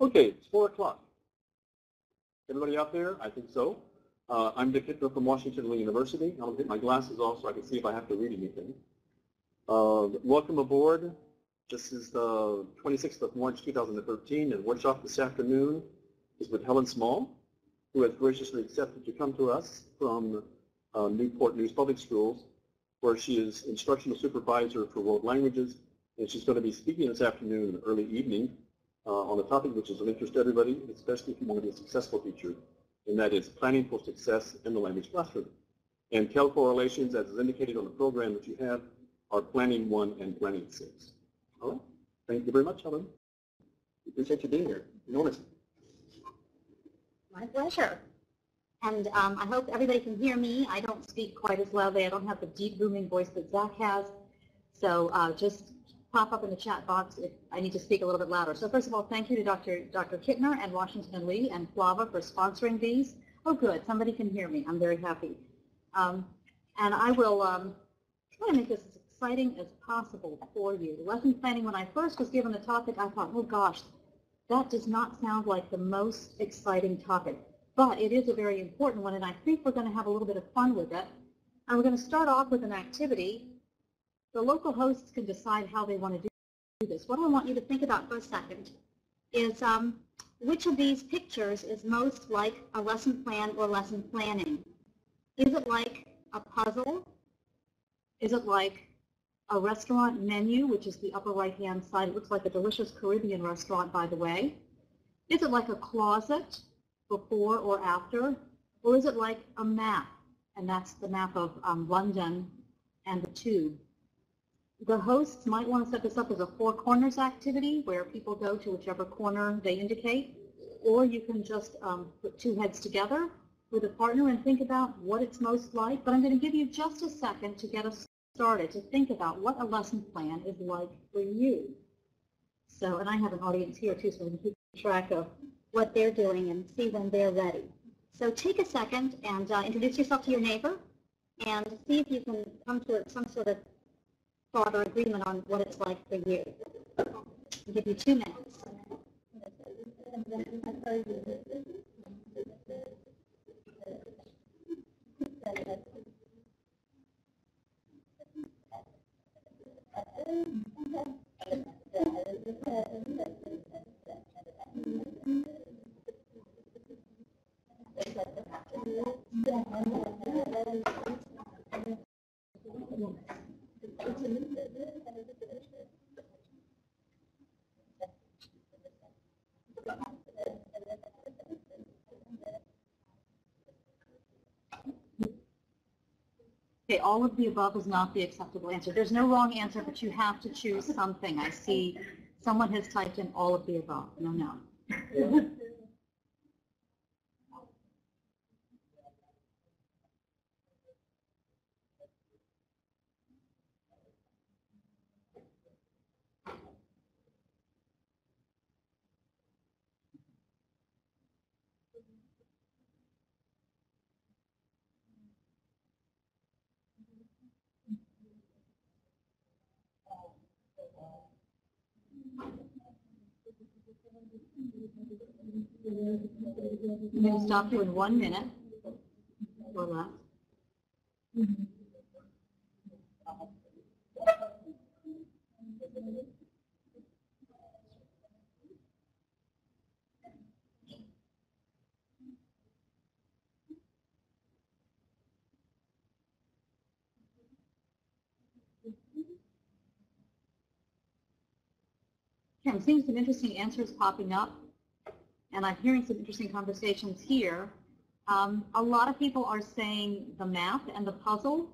Okay, it's 4 o'clock. Everybody out there? I think so. I'm Dick Hittner from Washington University. I'll get my glasses off so I can see if I have to read anything. Welcome aboard. This is the 26th of March 2013, and workshop this afternoon is with Helen Small, who has graciously accepted to come to us from Newport News Public Schools, where she is instructional supervisor for world languages, and she's going to be speaking this afternoon in the early evening on a topic which is of interest to everybody, especially if you want to be a successful teacher, and that is planning for success in the language classroom. And TEL correlations, as is indicated on the program that you have, are Planning 1 and Planning 6. All right. Thank you very much, Helen. We appreciate you being here. Enormously. My pleasure. And I hope everybody can hear me. I don't speak quite as loudly. I don't have the deep booming voice that Zach has. So just pop up in the chat box if I need to speak a little bit louder. So first of all, thank you to Dr. Kittner and Washington and Lee and FLAVA for sponsoring these. Oh, good. Somebody can hear me. I'm very happy. And I will try to make this as exciting as possible for you. Lesson planning, when I first was given the topic, I thought, oh gosh, that does not sound like the most exciting topic. But it is a very important one, and I think we're going to have a little bit of fun with it. And we're going to start off with an activity. The local hosts can decide how they want to do this. What I want you to think about for a second is which of these pictures is most like a lesson plan or lesson planning? Is it like a puzzle? Is it like a restaurant menu, which is the upper right-hand side? It looks like a delicious Caribbean restaurant, by the way. Is it like a closet, before or after? Or is it like a map? And that's the map of London and the tube. The hosts might want to set this up as a 4 corners activity where people go to whichever corner they indicate. Or you can just put 2 heads together with a partner and think about what it's most like. But I'm going to give you just a second to get us started to think about what a lesson plan is like for you. So, and I have an audience here too, so we can keep track of what they're doing and see when they're ready. So take a second and introduce yourself to your neighbor and see if you can come to some sort of thought or agreement on what it's like for you. I'll give you 2 minutes. Okay, all of the above is not the acceptable answer. There's no wrong answer, but you have to choose something. I see someone has typed in all of the above. No, no. I'm going to stop you in 1 minute or less. Okay, I'm seeing some interesting answers popping up, and I'm hearing some interesting conversations here. A lot of people are saying the map and the puzzle,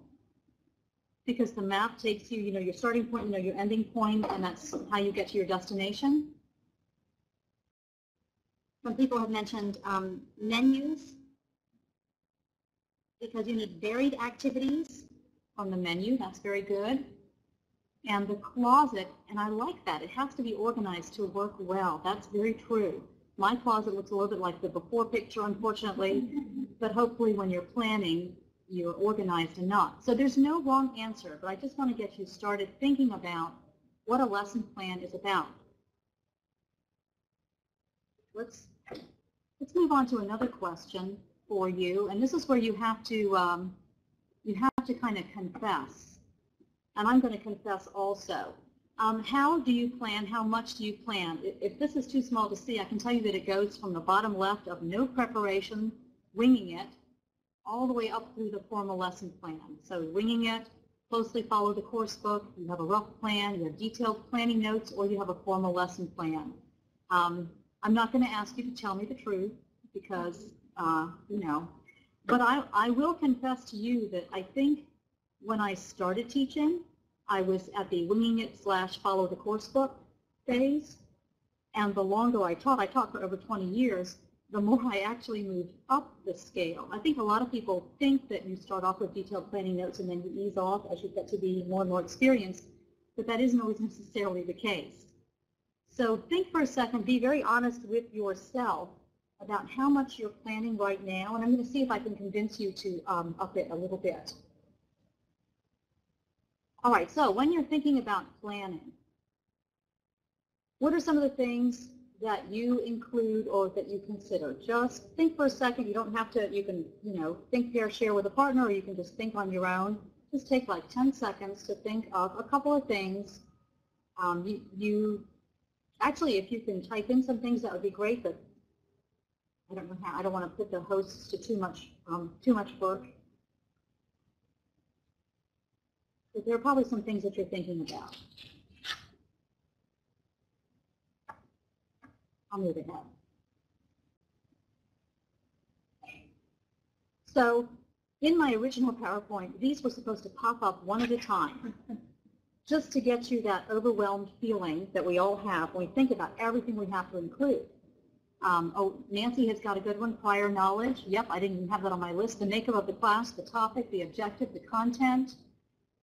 because the map takes you, your starting point, your ending point, and that's how you get to your destination. Some people have mentioned menus, because you need varied activities on the menu. That's very good. And the closet, and I like that. It has to be organized to work well. That's very true. My closet looks a little bit like the before picture, unfortunately, but hopefully when you're planning, you're organized enough. So there's no wrong answer, but I just want to get you started thinking about what a lesson plan is about. let's move on to another question for you, and this is where you have to kind of confess, and I'm going to confess also. How do you plan? How much do you plan? If this is too small to see, I can tell you that it goes from the bottom left of no preparation, winging it, all the way up through the formal lesson plan. So winging it, closely follow the course book, you have a rough plan, you have detailed planning notes, or you have a formal lesson plan. I'm not going to ask you to tell me the truth because, you know, but I will confess to you that I think when I started teaching, I was at the winging it / follow the course book phase, and the longer I taught for over 20 years, the more I actually moved up the scale. I think a lot of people think that you start off with detailed planning notes and then you ease off as you get to be more and more experienced, but that isn't always necessarily the case. So think for a second, be very honest with yourself about how much you're planning right now, and I'm going to see if I can convince you to up it a little bit. All right, so when you're thinking about planning, what are some of the things that you include or that you consider? Just think for a second. You don't have to, you can, you know, think, pair, share with a partner, or you can just think on your own. Just take like 10 seconds to think of a couple of things. Actually, if you can type in some things, that would be great, but I don't know how. I don't want to put the hosts to too much work. But there are probably some things that you're thinking about. I'll move ahead. So in my original PowerPoint, these were supposed to pop up one at a time, just to get you that overwhelmed feeling that we all have when we think about everything we have to include. Oh, Nancy has got a good one, prior knowledge. Yep, I didn't even have that on my list. The makeup of the class, the topic, the objective, the content.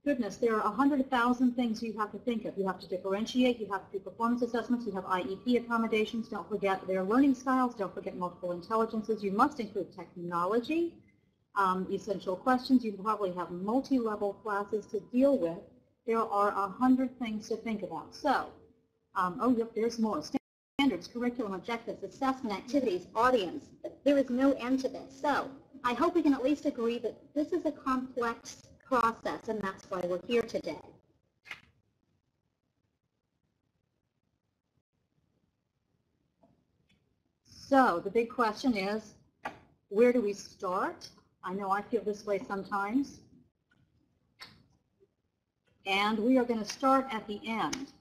Goodness, there are 100,000 things you have to think of. You have to differentiate, you have to do performance assessments, you have IEP accommodations, don't forget their learning styles, don't forget multiple intelligences. You must include technology, essential questions. You probably have multi-level classes to deal with. There are 100 things to think about. So, oh, yep, there's more. Standards, curriculum, objectives, assessment, activities, audience. There is no end to this. So, I hope we can at least agree that this is a complex process, and that's why we're here today. So the big question is, where do we start? I know I feel this way sometimes. And we are going to start at the end.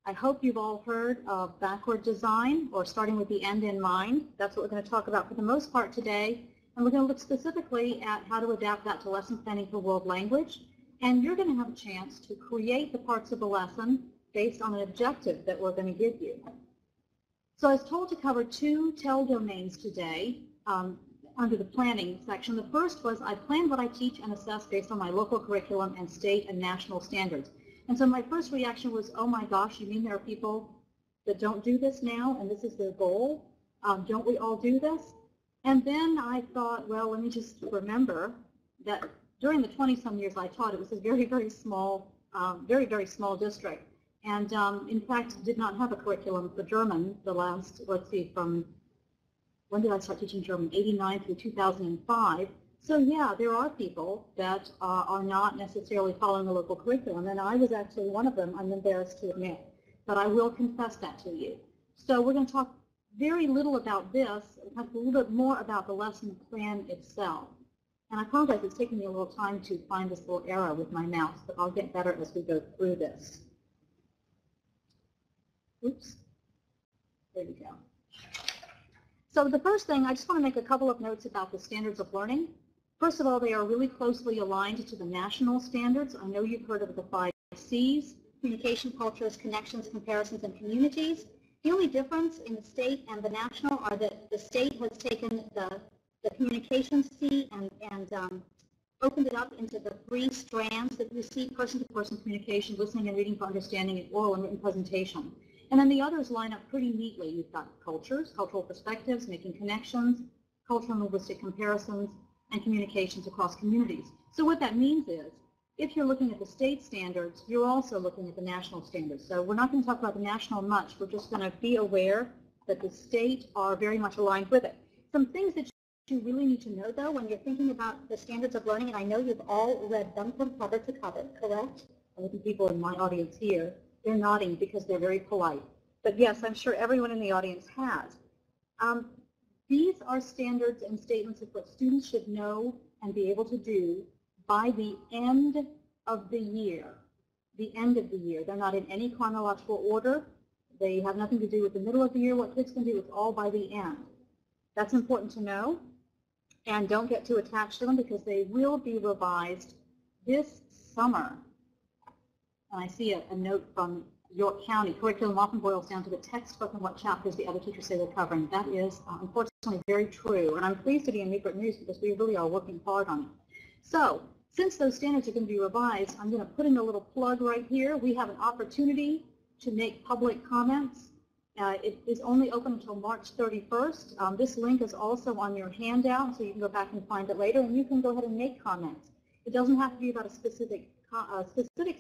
I hope you've all heard of backward design, or starting with the end in mind. That's what we're going to talk about for the most part today. And we're going to look specifically at how to adapt that to lesson planning for world language. And you're going to have a chance to create the parts of the lesson based on an objective that we're going to give you. So I was told to cover 2 TEL domains today under the planning section. The first was I plan what I teach and assess based on my local curriculum and state and national standards. And so my first reaction was, oh my gosh, you mean there are people that don't do this now and this is their goal? Don't we all do this? And then I thought, well, let me just remember that during the 20-some years I taught, it was a very, very small district. And in fact, did not have a curriculum for German the last, let's see, from when did I start teaching German? 89 through 2005. So yeah, there are people that are not necessarily following the local curriculum, and I was actually one of them, I'm embarrassed to admit. But I will confess that to you. So we're going to talk very little about this, a little bit more about the lesson plan itself. And I apologize, it's taking me a little time to find this little arrow with my mouse, but I'll get better as we go through this. Oops, there we go. So the first thing, I just want to make a couple of notes about the standards of learning. First of all, they are really closely aligned to the national standards. I know you've heard of the 5 C's: communication, cultures, connections, comparisons, and communities. The only difference in the state and the national are that the state has taken the communication C and opened it up into the 3 strands that you see: person-to-person communication, listening and reading for understanding, and oral and written presentation. And then the others line up pretty neatly. You've got cultures, cultural perspectives, making connections, cultural and linguistic comparisons, and communications across communities. So what that means is, if you're looking at the state standards, you're also looking at the national standards. So we're not going to talk about the national much. We're just going to be aware that the state are very much aligned with it. Some things that you really need to know, though, when you're thinking about the standards of learning, and I know you've all read them from cover to cover, correct? I look at people in my audience here. They're nodding because they're very polite. But yes, I'm sure everyone in the audience has. These are standards and statements of what students should know and be able to do by the end of the year. The end of the year. They're not in any chronological order. They have nothing to do with the middle of the year. What kids can do, it's all by the end. That's important to know. And don't get too attached to them because they will be revised this summer. And I see a note from York County. Curriculum often boils down to the textbook and what chapters the other teachers say they're covering. That is, unfortunately, very true. And I'm pleased to be in Newport News because we really are working hard on it. So, since those standards are going to be revised, I'm going to put in a little plug right here. We have an opportunity to make public comments. It is only open until March 31st. This link is also on your handout, so you can go back and find it later, and you can go ahead and make comments. It doesn't have to be about a specific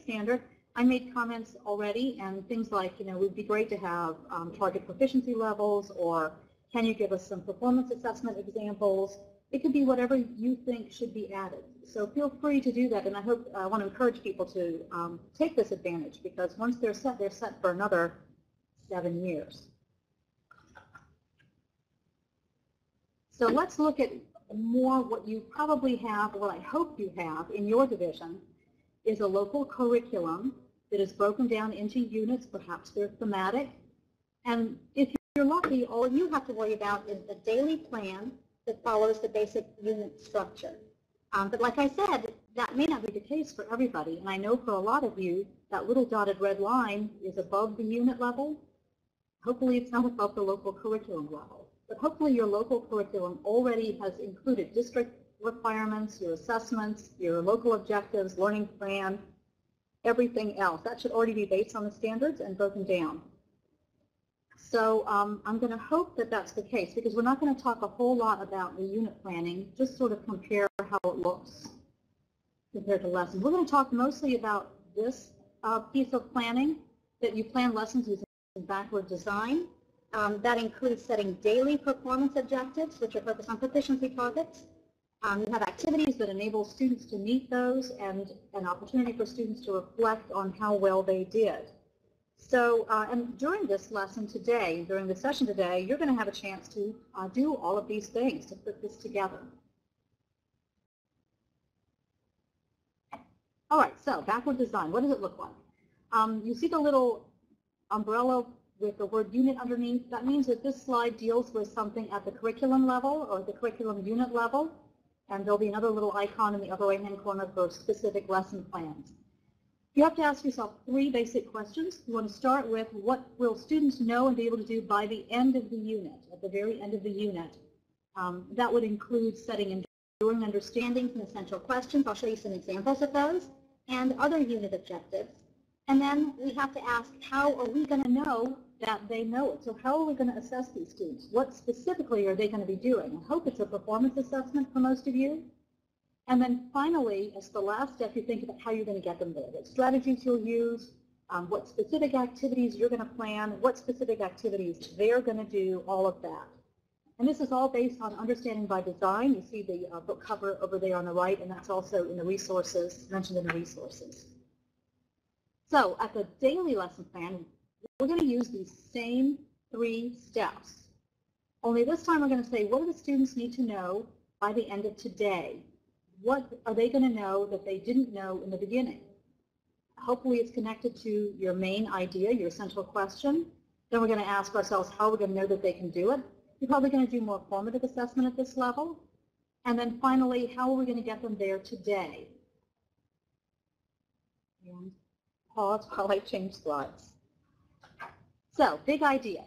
standard. I made comments already, and things like, it would be great to have target proficiency levels, or can you give us some performance assessment examples? It could be whatever you think should be added. So feel free to do that, and I want to encourage people to take this advantage, because once they're set for another 7 years. So let's look at more what you probably have, or what I hope you have in your division, is a local curriculum that is broken down into units. Perhaps they're thematic. And if you're lucky, all you have to worry about is a daily plan that follows the basic unit structure. But like I said, that may not be the case for everybody. And I know for a lot of you, that little dotted red line is above the unit level. Hopefully it's not above the local curriculum level. But hopefully your local curriculum already has included district requirements, your assessments, your local objectives, learning plan, everything else. That should already be based on the standards and broken down. So I'm going to hope that that's the case, because we're not going to talk a whole lot about the unit planning, just sort of compare how it looks compared to lessons. We're going to talk mostly about this piece of planning, that you plan lessons using backward design. That includes setting daily performance objectives, which are focused on proficiency targets. You have activities that enable students to meet those, and an opportunity for students to reflect on how well they did. So, and during this lesson today, during the session today, you're going to have a chance to do all of these things, to put this together. All right, so backward design, what does it look like? You see the little umbrella with the word unit underneath? That means that this slide deals with something at the curriculum level or the curriculum unit level. And there'll be another little icon in the upper right-hand corner for specific lesson plans. You have to ask yourself 3 basic questions. You want to start with, what will students know and be able to do by the end of the unit, at the very end of the unit? That would include setting enduring understandings and essential questions. I'll show you some examples of those, and other unit objectives. And then we have to ask, how are we going to know that they know it? So how are we going to assess these students? What specifically are they going to be doing? I hope it's a performance assessment for most of you. And then finally, as the last step, you think about how you're going to get them there. What strategies you'll use, what specific activities you're going to plan, what specific activities they're going to do, all of that. And this is all based on understanding by design. You see the book cover over there on the right, and that's also in the resources, mentioned in the resources. So at the daily lesson plan, we're going to use these same 3 steps. Only this time we're going to say, what do the students need to know by the end of today? What are they going to know that they didn't know in the beginning? Hopefully it's connected to your main idea, your central question. Then we're going to ask ourselves, how are we going to know that they can do it? You're probably going to do more formative assessment at this level. And then finally, how are we going to get them there today? And pause while I change slides. So, big ideas.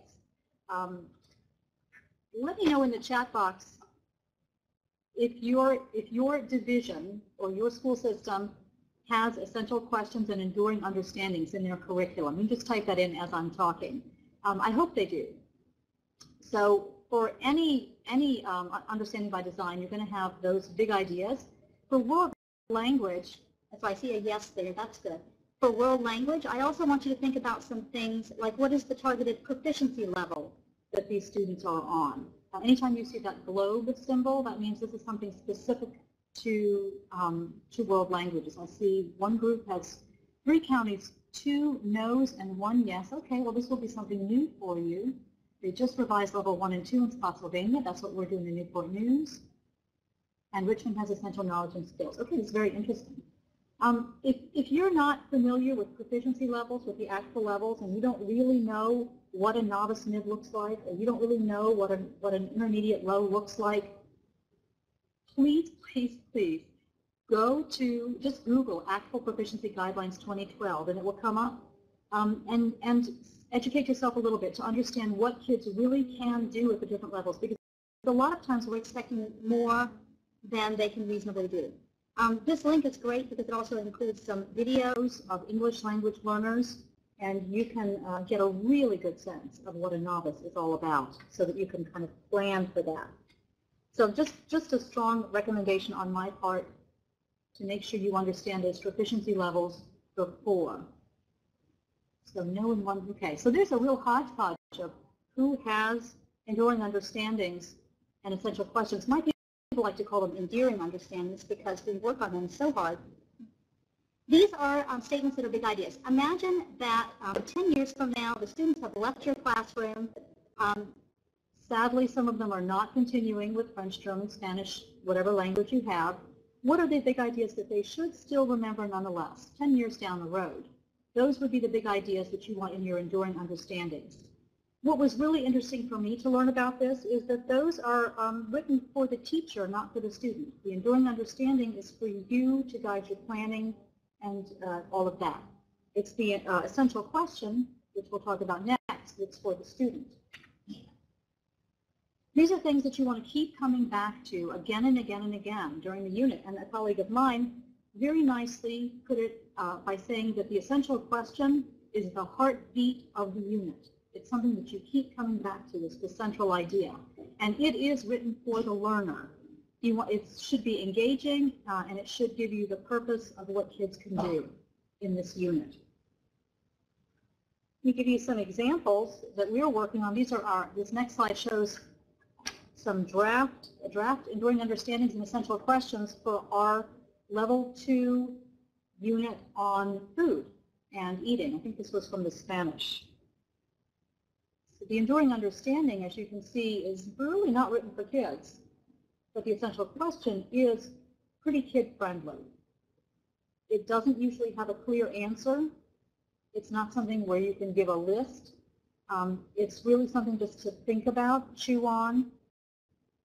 Let me know in the chat box if your division or your school system has essential questions and enduring understandings in their curriculum. You just type that in as I'm talking. I hope they do. So for any understanding by design, you're going to have those big ideas. For world language, so I see a yes there, that's good. For world language, I also want you to think about some things like, what is the targeted proficiency level that these students are on. Anytime you see that globe symbol, that means this is something specific to world languages. I see one group has 3 counties, 2 no's and 1 yes. Okay, well this will be something new for you. They just revised level 1 and 2 in Spotsylvania. That's what we're doing in Newport News. And Richmond has essential knowledge and skills. Okay, it's very interesting. If you're not familiar with proficiency levels, with the actual levels, and you don't really know what a novice mid looks like, or you don't really know what an intermediate low looks like, please, please, please go to, just Google Actual Proficiency Guidelines 2012, and it will come up. And educate yourself a little bit to understand what kids really can do at the different levels, because a lot of times we're expecting more than they can reasonably do. This link is great because it also includes some videos of English language learners, and you can get a really good sense of what a novice is all about so that you can kind of plan for that. So just a strong recommendation on my part to make sure you understand those proficiency levels before. So no and 1, okay. So there's a real hodgepodge of who has enduring understandings and essential questions. My people like to call them endearing understandings because we work on them so hard. These are statements that are big ideas. Imagine that 10 years from now, the students have left your classroom. Sadly, some of them are not continuing with French, German, Spanish, whatever language you have. What are the big ideas that they should still remember nonetheless, 10 years down the road? Those would be the big ideas that you want in your enduring understandings. What was really interesting for me to learn about this is that those are written for the teacher, not for the student. The enduring understanding is for you to guide your planning and all of that. It's the essential question, which we'll talk about next, that's for the student. These are things that you want to keep coming back to again and again and again during the unit. And a colleague of mine very nicely put it by saying that the essential question is the heartbeat of the unit. It's something that you keep coming back to, is the central idea. And it is written for the learner. It should be engaging, and it should give you the purpose of what kids can do in this unit. Let me give you some examples that we're working on. These are this next slide shows some draft enduring understandings and essential questions for our level 2 unit on food and eating. I think this was from the Spanish. So the enduring understanding, as you can see, is really not written for kids, but the essential question is pretty kid-friendly. It doesn't usually have a clear answer. It's not something where you can give a list. It's really something just to think about, chew on,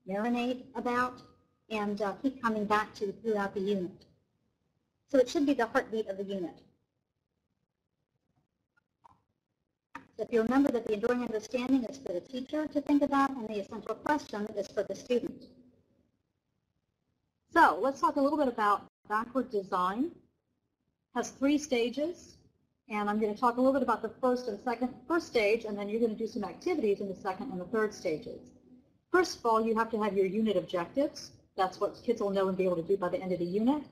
marinate about, and keep coming back to throughout the unit. So it should be the heartbeat of the unit. So if you remember that the enduring understanding is for the teacher to think about, and the essential question is for the student. So let's talk a little bit about backward design. It has 3 stages, and I'm going to talk a little bit about the first stage, and then you're going to do some activities in the second and the third stages. First of all, you have to have your unit objectives. That's what kids will know and be able to do by the end of the unit.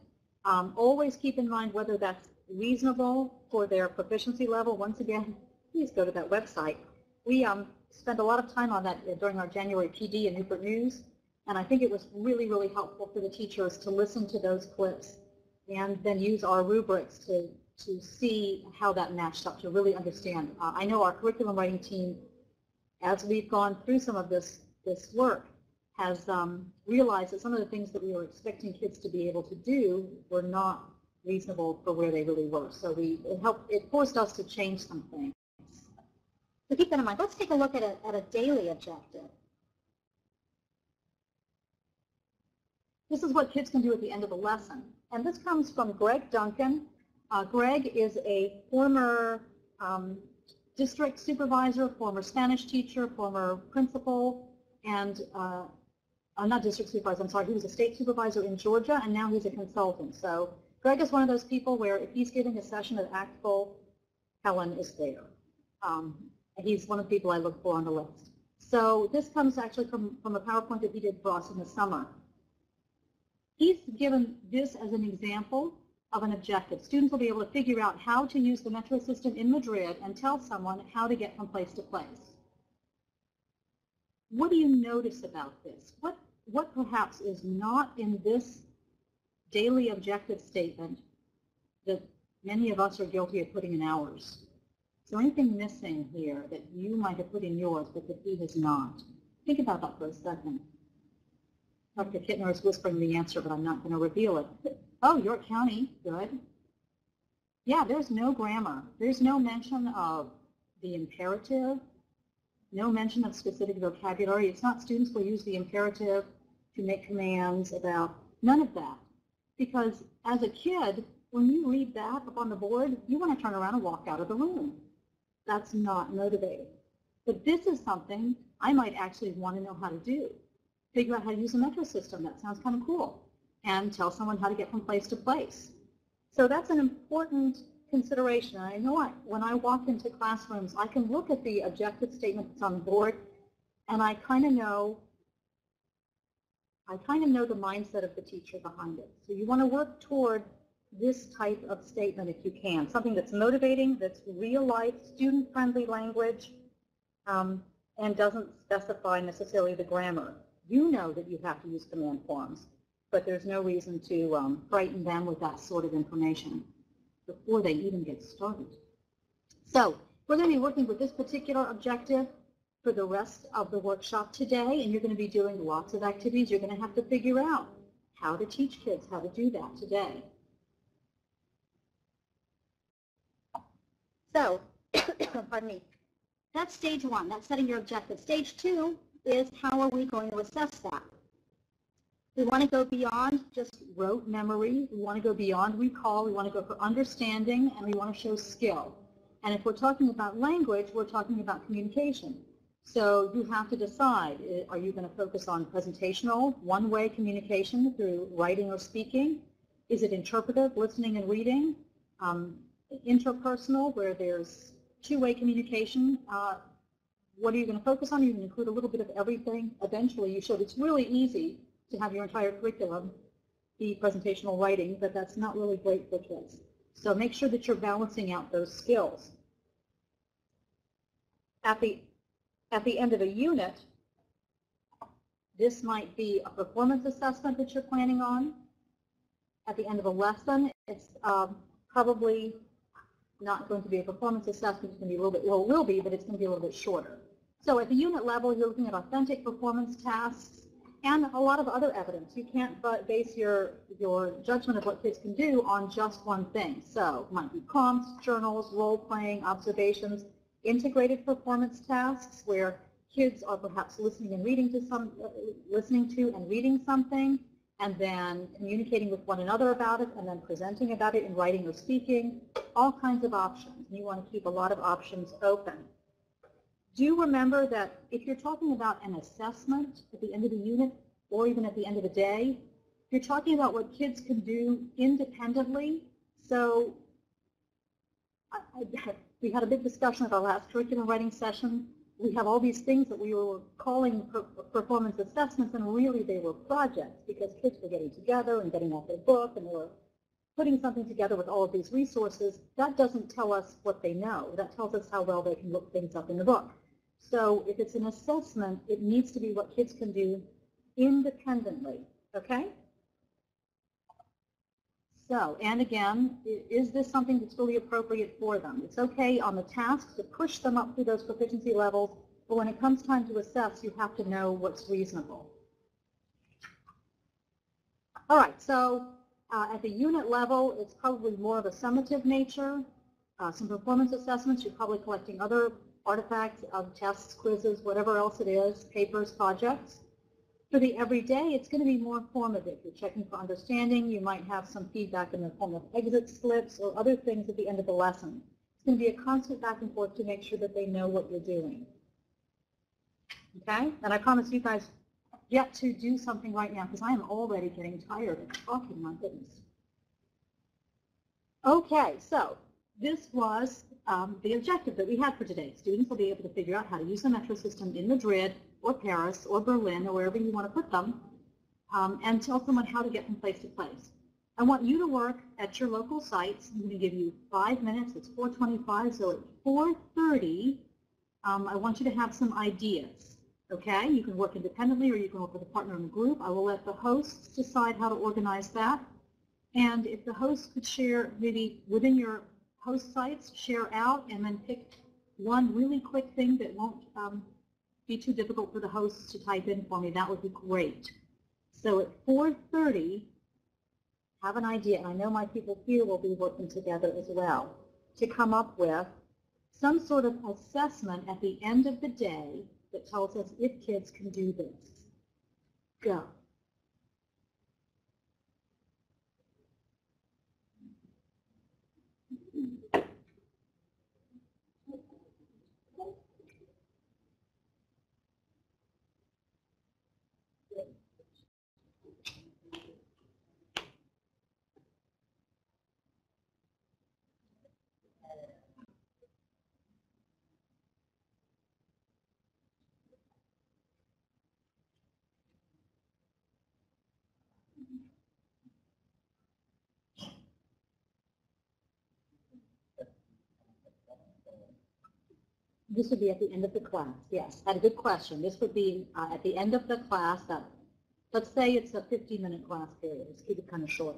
Always keep in mind whether that's reasonable for their proficiency level. Once again, please go to that website. We spent a lot of time on that during our January PD in Newport News, and I think it was really, really helpful for the teachers to listen to those clips and then use our rubrics to see how that matched up, to really understand. I know our curriculum writing team, as we've gone through some of this work, has realized that some of the things that we were expecting kids to be able to do were not reasonable for where they really were. So it forced us to change some things. So keep that in mind. Let's take a look at a daily objective. This is what kids can do at the end of the lesson. And this comes from Greg Duncan. Greg is a former district supervisor, former Spanish teacher, former principal, and not district supervisor, I'm sorry, he was a state supervisor in Georgia, and now he's a consultant. So Greg is one of those people where if he's giving a session at ACTFL, Helen is there. He's one of the people I look for on the list. So this comes actually from a PowerPoint that he did for us in the summer. He's given this as an example of an objective. Students will be able to figure out how to use the metro system in Madrid and tell someone how to get from place to place. what do you notice about this? What perhaps is not in this daily objective statement that many of us are guilty of putting in ours? Is there anything missing here that you might have put in yours but that he has not? Think about that for a second. Dr. Kittner is whispering the answer, but I'm not going to reveal it. Oh, York County, good. Yeah, there's no grammar. There's no mention of the imperative, no mention of specific vocabulary. It's not students will use the imperative to make commands about, none of that. Because as a kid, when you read that up on the board, you want to turn around and walk out of the room. That's not motivating. But this is something I might actually want to know how to do. Figure out how to use a metro system. That sounds kind of cool. And tell someone how to get from place to place. So that's an important consideration. I know when I walk into classrooms, I can look at the objective statement that's on the board, and I kind of know the mindset of the teacher behind it. So you want to work toward this type of statement if you can, something that's motivating, that's real-life, student-friendly language, and doesn't specify necessarily the grammar. You know that you have to use command forms, but there's no reason to frighten them with that sort of information before they even get started. So we're going to be working with this particular objective for the rest of the workshop today, and you're going to be doing lots of activities. You're going to have to figure out how to teach kids how to do that today. So, pardon me, that's stage one. That's setting your objective. Stage two is how are we going to assess that? We want to go beyond just rote memory. We want to go beyond recall. We want to go for understanding, and we want to show skill. And if we're talking about language, we're talking about communication. So you have to decide, are you going to focus on presentational, one-way communication through writing or speaking? Is it interpretive, listening and reading? Interpersonal, where there's two-way communication? What are you going to focus on? You can include a little bit of everything. Eventually, you showed it's really easy to have your entire curriculum be presentational writing, but that's not really great for kids. So make sure that you're balancing out those skills. At the end of a unit, this might be a performance assessment that you're planning on. At the end of a lesson, it's probably not going to be a performance assessment. It's going to be a little bit, well, it will be, but it's going to be a little bit shorter. So at the unit level, you're looking at authentic performance tasks and a lot of other evidence. You can't base your judgment of what kids can do on just one thing. So it might be prompts, journals, role-playing, observations, integrated performance tasks where kids are perhaps listening and reading to listening to and reading something, and then communicating with one another about it, and then presenting about it in writing or speaking. All kinds of options. And you want to keep a lot of options open. Do remember that if you're talking about an assessment at the end of the unit or even at the end of the day, you're talking about what kids can do independently. So we had a big discussion at our last curriculum writing session. We have all these things that we were calling performance assessments, and really they were projects because kids were getting together and getting out their book, and they were putting something together with all of these resources. That doesn't tell us what they know. That tells us how well they can look things up in the book. So if it's an assessment, it needs to be what kids can do independently, okay? So, and again, is this something that's really appropriate for them? It's okay on the tasks to push them up through those proficiency levels, but when it comes time to assess, you have to know what's reasonable. All right, so at the unit level, it's probably more of a summative nature. Some performance assessments, you're probably collecting other artifacts of tests, quizzes, whatever else it is, papers, projects. For the everyday, it's going to be more formative. You're checking for understanding. You might have some feedback in the form of exit slips or other things at the end of the lesson. It's going to be a constant back and forth to make sure that they know what you're doing. Okay? And I promise you guys get to do something right now because I am already getting tired of talking, my goodness. Okay, so this was the objective that we had for today. Students will be able to figure out how to use the metro system in Madrid or Paris or Berlin or wherever you want to put them, and tell someone how to get from place to place. I want you to work at your local sites. I'm going to give you 5 minutes. It's 4:25, so at 4:30, I want you to have some ideas. Okay, you can work independently or you can work with a partner in a group. I will let the hosts decide how to organize that. And if the host could share, maybe within your host sites, share out and then pick one really quick thing that won't be too difficult for the hosts to type in for me, that would be great. So at 4:30, have an idea, and I know my people here will be working together as well, to come up with some sort of assessment at the end of the day that tells us if kids can do this. Go. This would be at the end of the class, yes. That's a good question. This would be at the end of the class. Let's say it's a 15-minute class period. Let's keep it kind of short.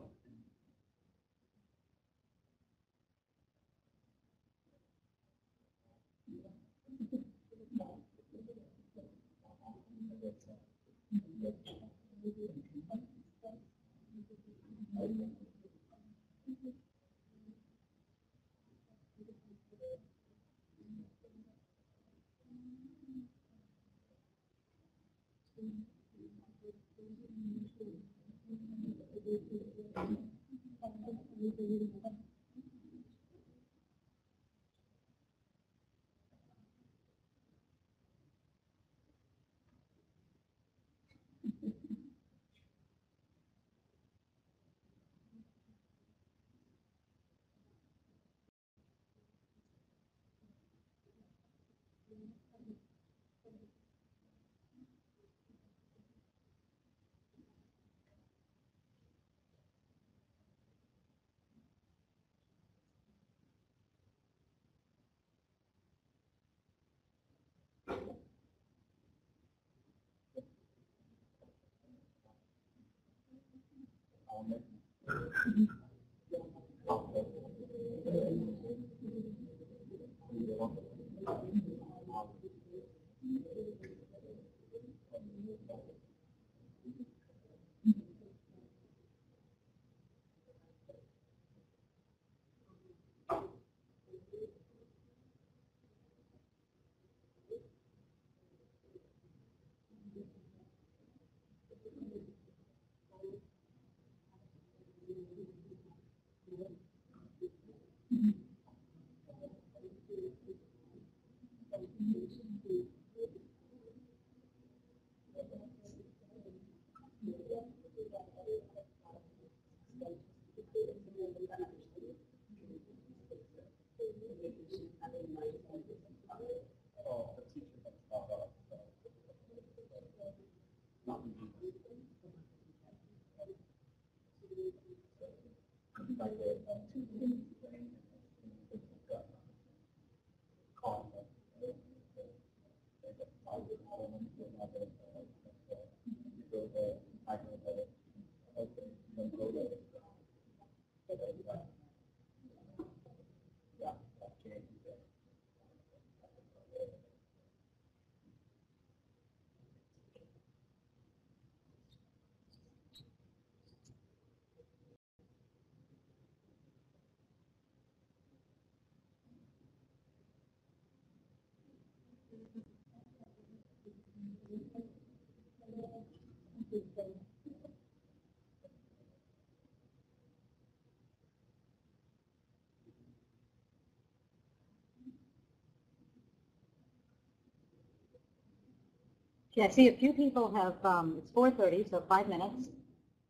Okay, I see a few people have, it's 4:30, so 5 minutes.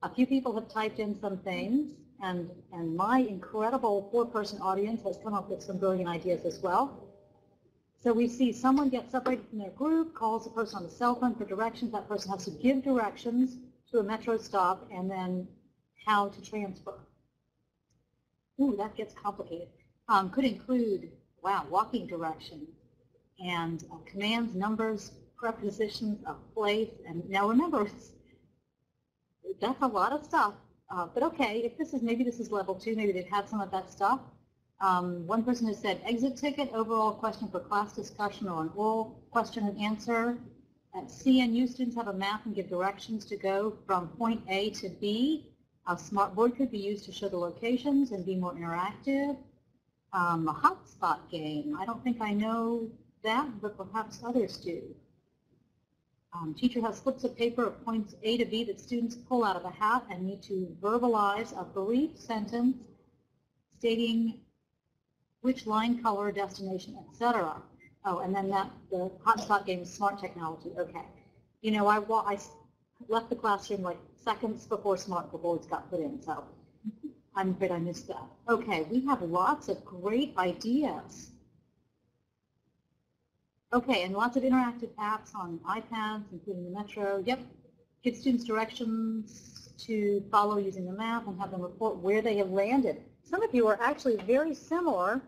A few people have typed in some things, and my incredible 4-person audience has come up with some brilliant ideas as well. So we see someone get separated from their group, calls a person on the cell phone for directions. That person has to give directions to a metro stop, and then how to transfer. Ooh, that gets complicated. Could include, wow, walking directions and commands, numbers, prepositions of place. And now remember, that's a lot of stuff. But okay, if this is, maybe this is level 2, maybe they've had some of that stuff. One person has said, exit ticket, overall question for class discussion or an oral question and answer. At CNU, students have a map and give directions to go from point A to B. A smart board could be used to show the locations and be more interactive. A hotspot game. I don't think I know that, but perhaps others do. Teacher has slips of paper of points A to B that students pull out of a hat and need to verbalize a brief sentence stating which line, color, destination, etc. Oh, and then the hotspot game is smart technology. Okay. You know, I left the classroom like seconds before smart boards got put in, so I'm afraid I missed that. Okay, we have lots of great ideas. Okay, and lots of interactive apps on iPads, including the Metro. Yep, give students directions to follow using the map and have them report where they have landed. Some of you are actually very similar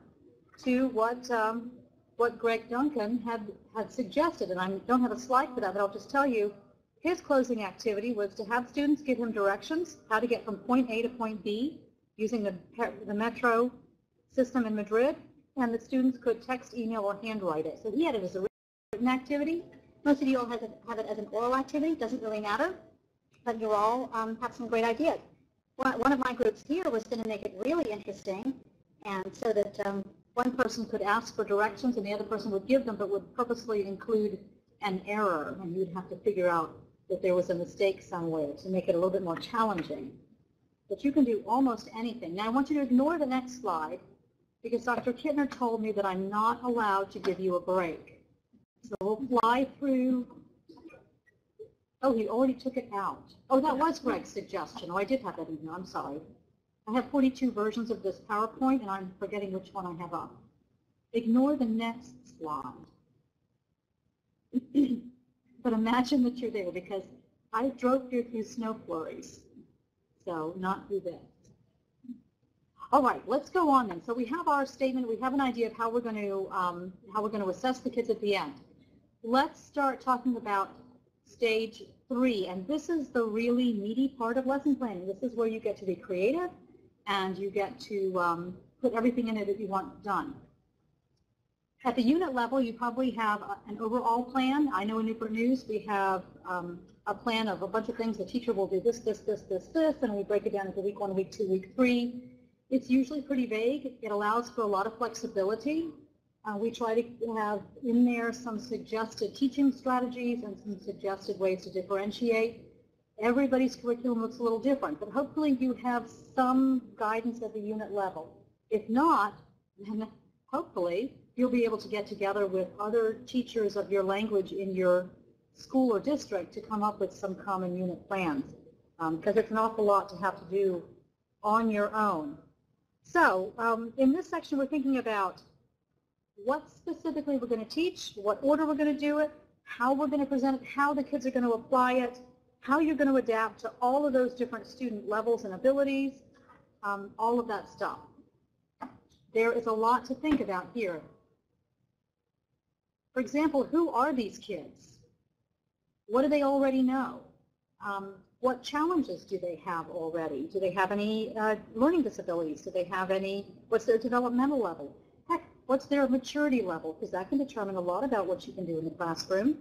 to what Greg Duncan had suggested, and I don't have a slide for that, but I'll just tell you, his closing activity was to have students give him directions how to get from point A to point B using the Metro system in Madrid, and the students could text, email, or handwrite it. So he had it as a written activity. Most of you all have it as an oral activity. Doesn't really matter, but you all have some great ideas. One of my groups here was going to make it really interesting, and so that one person could ask for directions and the other person would give them, but would purposely include an error, and you'd have to figure out that there was a mistake somewhere to make it a little bit more challenging. But you can do almost anything. Now I want you to ignore the next slide, because Dr. Kittner told me that I'm not allowed to give you a break. So we'll fly through. Oh, he already took it out. Oh, that was Greg's suggestion. Oh, I did have that in here. I'm sorry. I have 42 versions of this PowerPoint, and I'm forgetting which one I have up. Ignore the next slide. But imagine that you're there, because I drove through snow flurries, so not through this. All right, let's go on then. So we have our statement. We have an idea of how we're going to assess the kids at the end. Let's start talking about stage 3, and this is the really meaty part of lesson planning. This is where you get to be creative, and you get to put everything in it that you want done. At the unit level, you probably have an overall plan. I know in Newport News we have a plan of a bunch of things. The teacher will do this, this, this, this, this, and we break it down into week 1, week 2, week 3. It's usually pretty vague. It allows for a lot of flexibility. We try to have in there some suggested teaching strategies and some suggested ways to differentiate. Everybody's curriculum looks a little different, but hopefully you have some guidance at the unit level. If not, then hopefully you'll be able to get together with other teachers of your language in your school or district to come up with some common unit plans, because it's an awful lot to have to do on your own. So in this section, we're thinking about what specifically we're going to teach, what order we're going to do it, how we're going to present it, how the kids are going to apply it, how you're going to adapt to all of those different student levels and abilities, all of that stuff. There is a lot to think about here. For example, who are these kids? What do they already know? What challenges do they have already? Do they have any learning disabilities? Do they have any, what's their developmental level? Heck, what's their maturity level? Because that can determine a lot about what you can do in the classroom.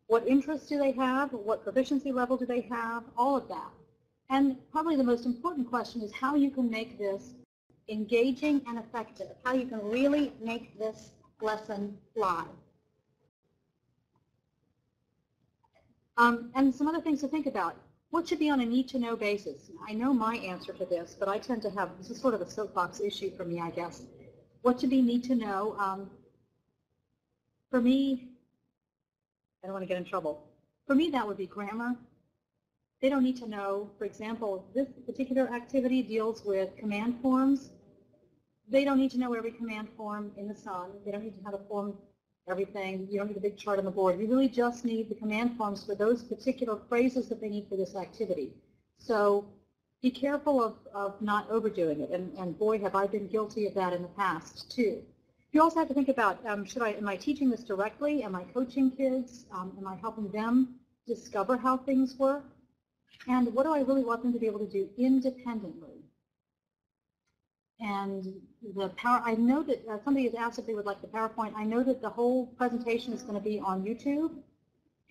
What interests do they have? What proficiency level do they have? All of that. And probably the most important question is how you can make this engaging and effective, how you can really make this lesson fly. And some other things to think about. What should be on a need-to-know basis? I know my answer to this, but I tend to have, this is sort of a soapbox issue for me, I guess. What should be need-to-know? For me, I don't want to get in trouble. For me, that would be grammar. They don't need to know, for example, this particular activity deals with command forms. They don't need to know every command form in the Sun. They don't need to have a form everything. You don't need a big chart on the board. You really just need the command forms for those particular phrases that they need for this activity. So be careful of not overdoing it. And boy, have I been guilty of that in the past, too. You also have to think about, am I teaching this directly? Am I coaching kids? Am I helping them discover how things work? And what do I really want them to be able to do independently? And I know that somebody has asked if they would like the PowerPoint. I know that the whole presentation is going to be on YouTube.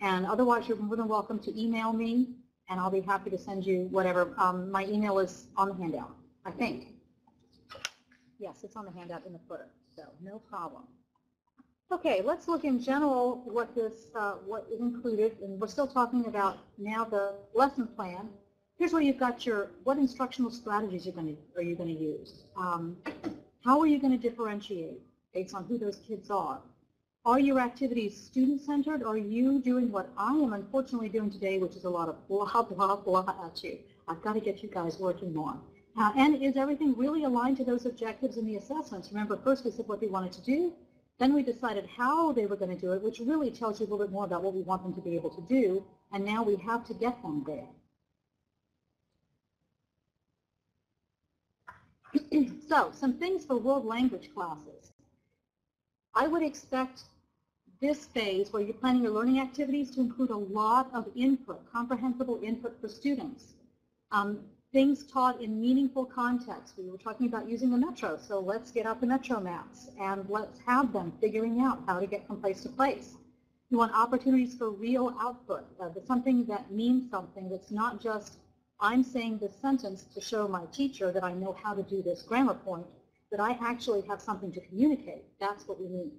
And otherwise, you're more than welcome to email me, and I'll be happy to send you whatever. My email is on the handout, I think. Yes, it's on the handout in the footer, so no problem. Okay, let's look in general what is included, and we're still talking about now the lesson plan. Here's where you've got what instructional strategies are you going to use? How are you going to differentiate based on who those kids are? Are your activities student-centered, or are you doing what I am unfortunately doing today, which is a lot of blah, blah, blah at you? I've got to get you guys working more. And is everything really aligned to those objectives in the assessments? Remember, first we said what we wanted to do, then we decided how they were going to do it, which really tells you a little bit more about what we want them to be able to do, and now we have to get them there. So, some things for world language classes. I would expect this phase where you're planning your learning activities to include a lot of input, comprehensible input for students. Things taught in meaningful context. We were talking about using the metro, so let's get out the metro maps and let's have them figuring out how to get from place to place. You want opportunities for real output, something that means something that's not just I'm saying this sentence to show my teacher that I know how to do this grammar point, that I actually have something to communicate. That's what we need.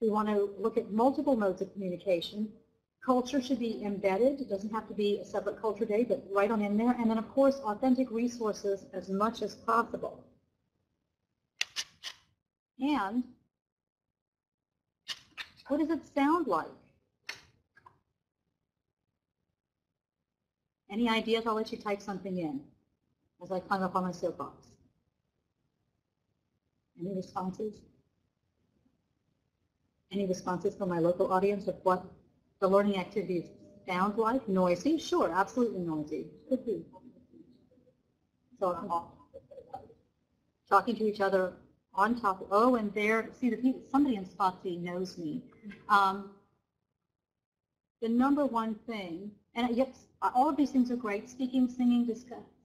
We want to look at multiple modes of communication. Culture should be embedded. It doesn't have to be a separate culture day, but right on in there. And then, of course, authentic resources as much as possible. And what does it sound like? Any ideas? I'll let you type something in as I climb up on my soapbox. Any responses? Any responses from my local audience of what the learning activities sound like? Noisy? Sure, absolutely noisy. Could be. So, talking to each other on top. Oh, and there, see, somebody in Spot C knows me. The number one thing, and yes, all of these things are great. Speaking, singing,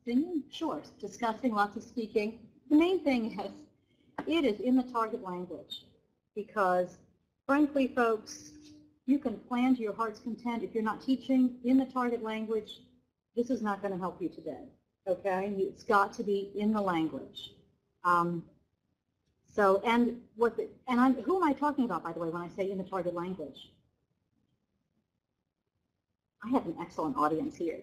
singing, sure. Discussing, lots of speaking. The main thing is, it is in the target language, because frankly, folks, you can plan to your heart's content. If you're not teaching in the target language, this is not going to help you today, okay? It's got to be in the language. Who am I talking about, by the way, when I say in the target language? I have an excellent audience here.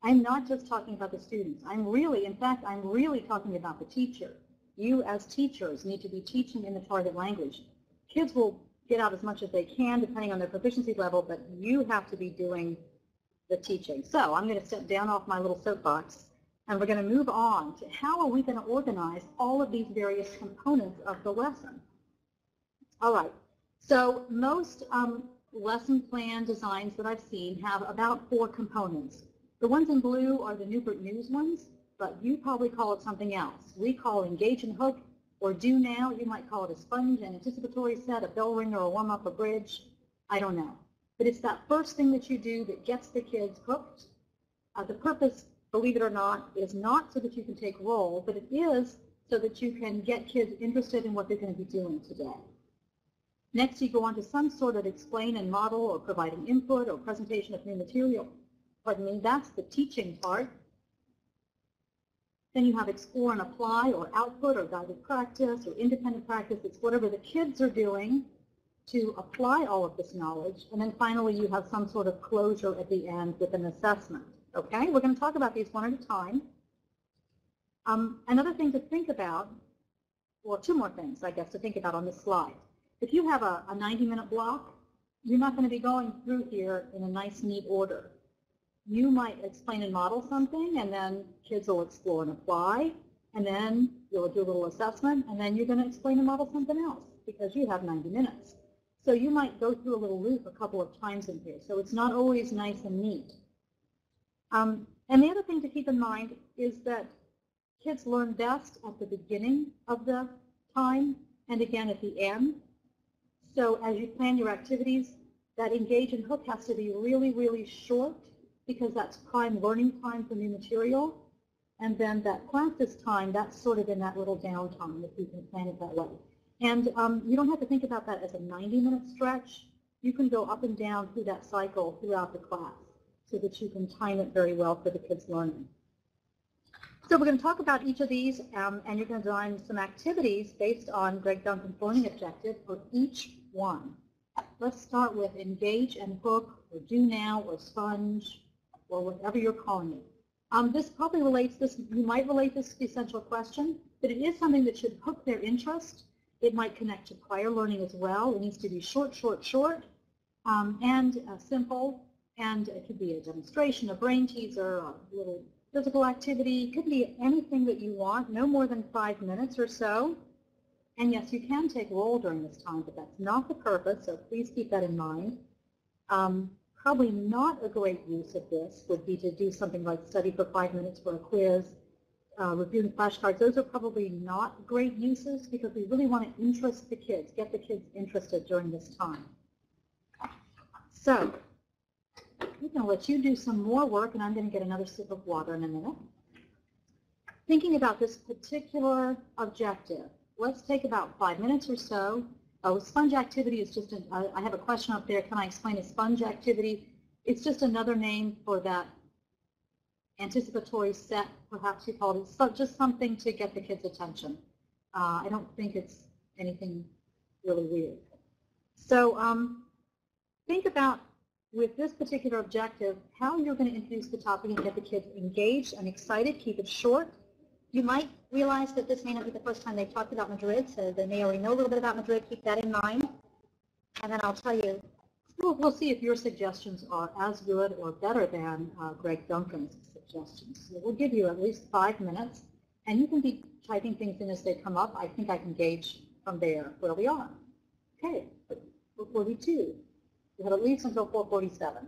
I'm not just talking about the students. In fact, I'm really talking about the teacher. You as teachers need to be teaching in the target language. Kids will get out as much as they can depending on their proficiency level, but you have to be doing the teaching. So I'm going to step down off my little soapbox, and we're going to move on to how are we going to organize all of these various components of the lesson. All right. So most lesson plan designs that I've seen have about 4 components. The ones in blue are the Newport News ones, but you probably call it something else. We call engage and hook, or do now. You might call it a sponge, an anticipatory set, a bell ringer, a warm-up, a bridge. I don't know. But it's that first thing that you do that gets the kids hooked. The purpose, believe it or not, is not so that you can take roll, but it is so that you can get kids interested in what they're going to be doing today. Next, you go on to some sort of explain and model or providing input or presentation of new material. Pardon me, that's the teaching part. Then you have explore and apply or output or guided practice or independent practice. It's whatever the kids are doing to apply all of this knowledge. And then finally, you have some sort of closure at the end with an assessment. Okay, we're going to talk about these one at a time. Another thing to think about, well, 2 more things, I guess, to think about on this slide. If you have a 90-minute block, you're not going to be going through here in a nice, neat order. You might explain and model something, and then kids will explore and apply, and then you'll do a little assessment, and then you're going to explain and model something else because you have 90 minutes. So you might go through a little loop a couple of times in here. So it's not always nice and neat. And the other thing to keep in mind is that kids learn best at the beginning of the time. and again at the end. So as you plan your activities, that engage and hook has to be really, really short because that's prime learning time for new material. And then that practice time, that's sort of in that little downtime if you can plan it that way. And you don't have to think about that as a 90-minute stretch. You can go up and down through that cycle throughout the class so that you can time it very well for the kids' learning. So we're going to talk about each of these, and you're going to design some activities based on Greg Duncan's learning objective for each one. Let's start with engage and hook, or do now, or sponge, or whatever you're calling it. This probably relates this, you might relate this to the essential question, but it is something that should hook their interest. It might connect to prior learning as well. It needs to be short, short, short, and simple, and it could be a demonstration, a brain teaser, a little physical activity. It could be anything that you want, no more than 5 minutes or so. And yes, you can take roll during this time, but that's not the purpose, so please keep that in mind. Probably not a great use of this would be to do something like study for 5 minutes for a quiz, reviewing flashcards. Those are probably not great uses because we really want to interest the kids, get the kids interested during this time. So I'm going to let you do some more work, and I'm going to get another sip of water in a minute. Thinking about this particular objective, let's take about 5 minutes or so. Sponge activity is just, I have a question up there. Can I explain a sponge activity? It's just another name for that anticipatory set, perhaps you call it. So just something to get the kids' attention. I don't think it's anything really weird. So think about, with this particular objective, how you're going to introduce the topic and get the kids engaged and excited. Keep it short. You might realize that this may not be the first time they've talked about Madrid, so they may already know a little bit about Madrid. Keep that in mind. And then I'll tell you, we'll see if your suggestions are as good or better than Greg Duncan's suggestions. So we'll give you at least 5 minutes, and you can be typing things in as they come up. I think I can gauge from there where we are. Okay, 4:42. We have at least until 4:47.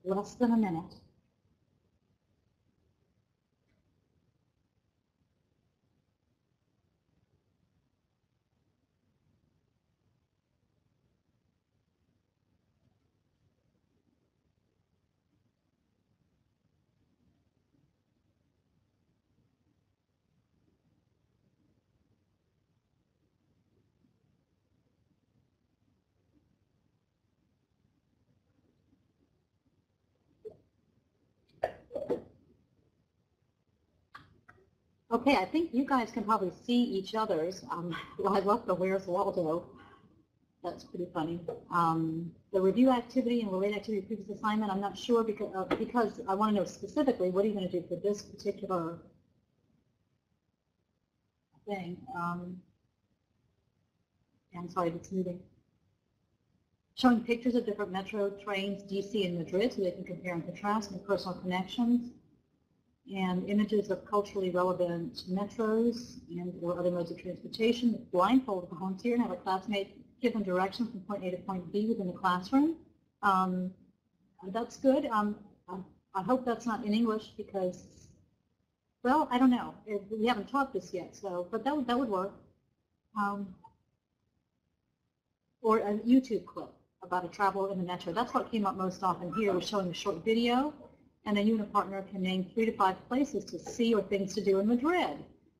Less than a minute. Okay, I think you guys can probably see each other's. I love the Where's Waldo. That's pretty funny. The review activity and related activity of previous assignment, I'm not sure because I want to know specifically what are you going to do for this particular thing. I'm sorry, it's moving. Showing pictures of different metro trains, DC and Madrid, so they can compare and contrast and personal connections. And images of culturally relevant metros and or other modes of transportation. Blindfold the volunteer and have a classmate give them directions from point A to point B within the classroom. That's good. I hope that's not in English because, well, I don't know. We haven't taught this yet, so but that would work. Or a YouTube clip about a travel in the metro. That's what came up most often here, was showing a short video. And then you and a partner can name 3 to 5 places to see or things to do in Madrid.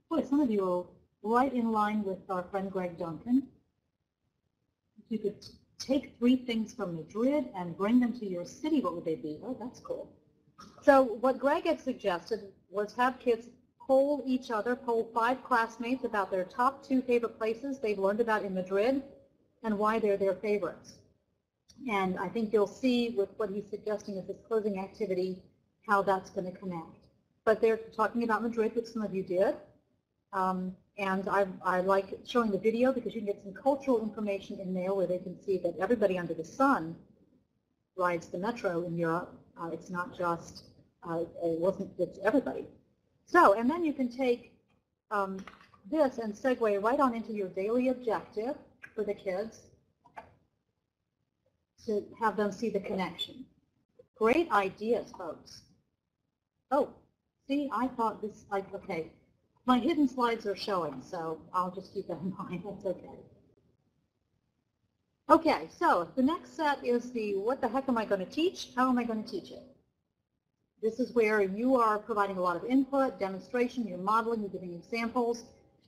Boy, some of you are right in line with our friend Greg Duncan. If you could take 3 things from Madrid and bring them to your city, what would they be? Oh, that's cool. So what Greg had suggested was have kids poll each other, poll 5 classmates about their top 2 favorite places they've learned about in Madrid and why they're their favorites. And I think you'll see with what he's suggesting as his closing activity how that's going to connect. But they're talking about Madrid, which some of you did. And I like showing the video because you can get some cultural information in there where they can see that everybody under the sun rides the metro in Europe. It's not just, it's everybody. So, and then you can take this and segue right on into your daily objective for the kids to have them see the connection. Great ideas, folks. Oh, see, I thought this, okay. My hidden slides are showing, so I'll just keep that in mind. That's okay. Okay, so the next set is the what the heck am I going to teach? How am I going to teach it? This is where you are providing a lot of input, demonstration, you're modeling, you're giving examples.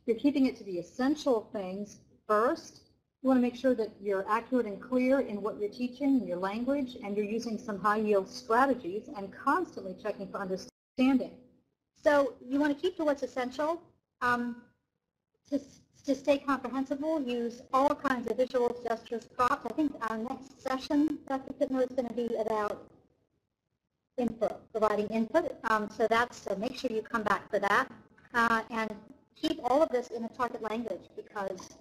You're keeping it to the essential things first. You want to make sure that you're accurate and clear in what you're teaching, in your language, and you're using some high-yield strategies and constantly checking for understanding. So you want to keep to what's essential. To stay comprehensible, use all kinds of visuals, gestures, props. I think our next session, Dr. Pittner, is going to be about input, providing input. So make sure you come back for that. And keep all of this in a target language because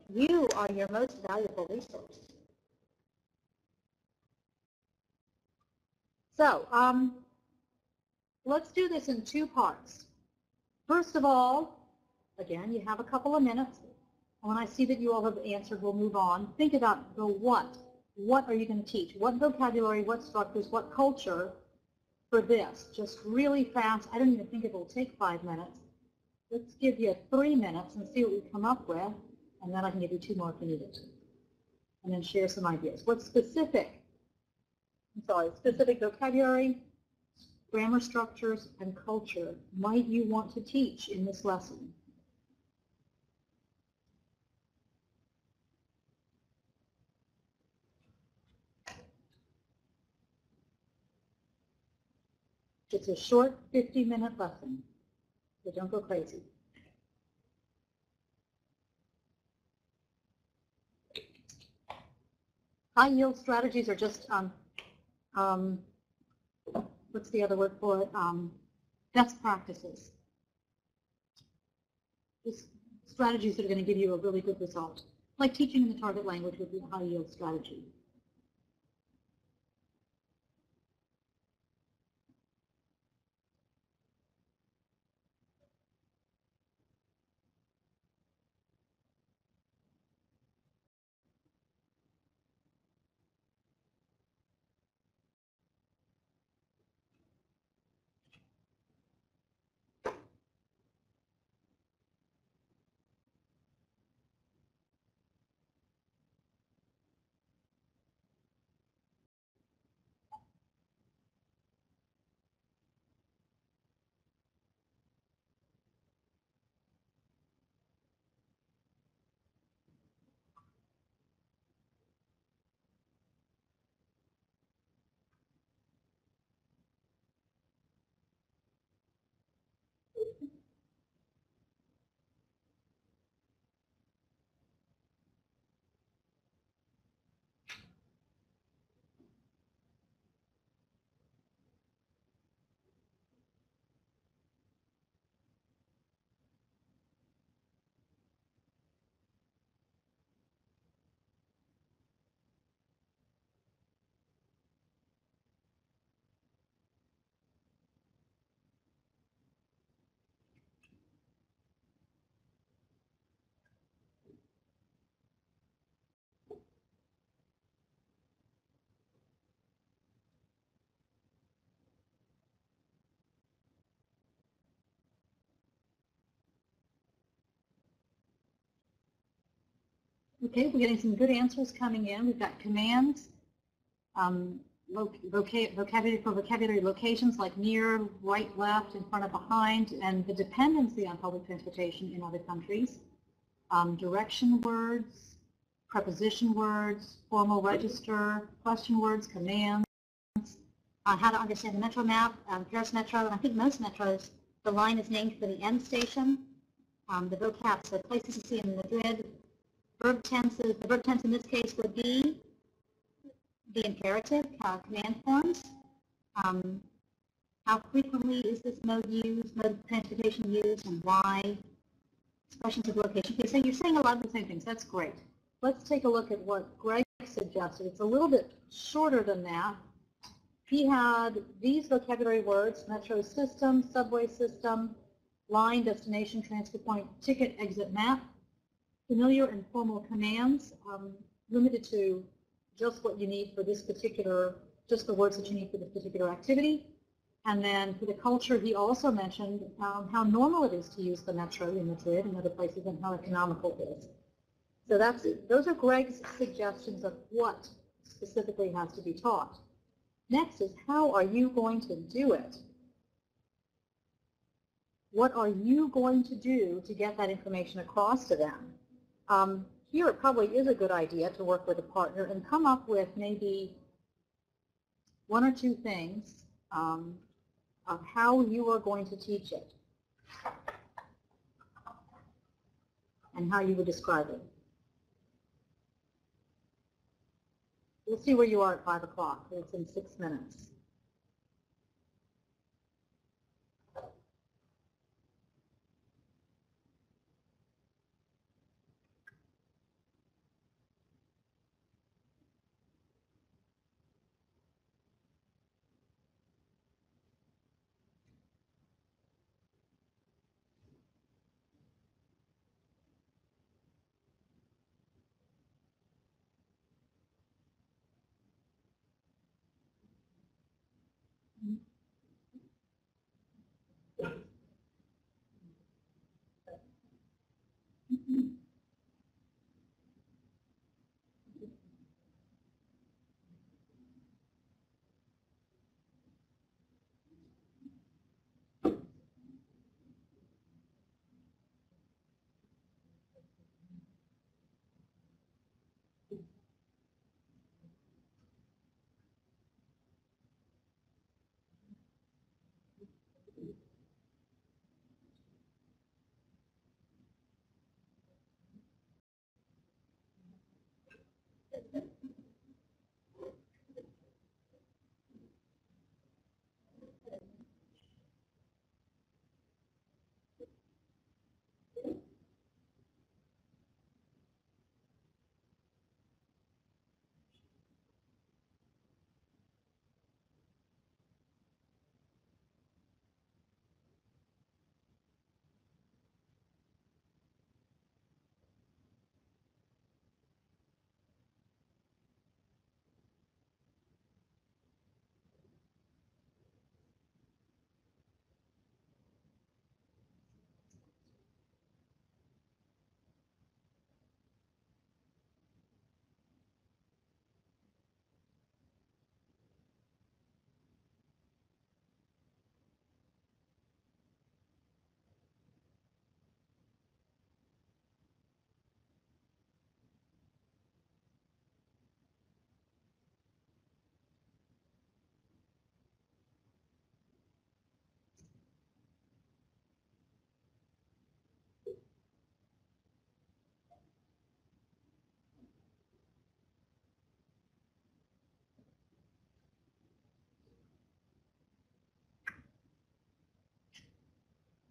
you are your most valuable resource. So let's do this in 2 parts. First of all, again, you have a couple of minutes. When I see that you all have answered, we'll move on. Think about the what. What are you going to teach? What vocabulary, what structures, what culture for this? Just really fast. I don't even think it will take 5 minutes. Let's give you 3 minutes and see what we come up with. And then I can give you 2 more if you need it. And then share some ideas. What's specific? Specific vocabulary, grammar structures, and culture might you want to teach in this lesson? It's a short 50-minute lesson, so don't go crazy. High yield strategies are just, what's the other word for it? Best practices. Just strategies that are going to give you a really good result. Like teaching in the target language would be a high yield strategy. Okay, we're getting some good answers coming in. We've got commands, vocabulary for vocabulary locations like near, right, left, in front of, behind, and the dependency on public transportation in other countries. Direction words, preposition words, formal register, question words, commands, how to understand the metro map, Paris Metro, and I think most metros, the line is named for the end station. The vocab, so places to see in Madrid. Verb tenses, the verb tense in this case would be the imperative, command forms. How frequently is this mode used, mode of transportation used, and why? Expressions of location. Okay, so you're saying a lot of the same things. That's great. Let's take a look at what Greg suggested. It's a little bit shorter than that. He had these vocabulary words: metro system, subway system, line, destination, transfer point, ticket, exit, map. Familiar and formal commands, limited to just what you need for this particular, just the words that you need for this particular activity. And then for the culture, he also mentioned how normal it is to use the metro in Madrid and other places and how economical it is. So those are Greg's suggestions of what specifically has to be taught. Next is, how are you going to do it? What are you going to do to get that information across to them? Here it probably is a good idea to work with a partner and come up with maybe one or two things of how you are going to teach it and how you would describe it. We'll see where you are at 5 o'clock. It's in 6 minutes.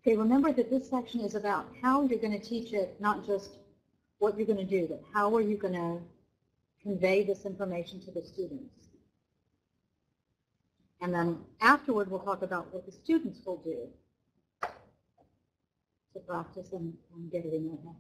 Okay, remember that this section is about how you're going to teach it, not just what you're going to do, but how are you going to convey this information to the students. And then afterward, we'll talk about what the students will do to practice and get it in their head.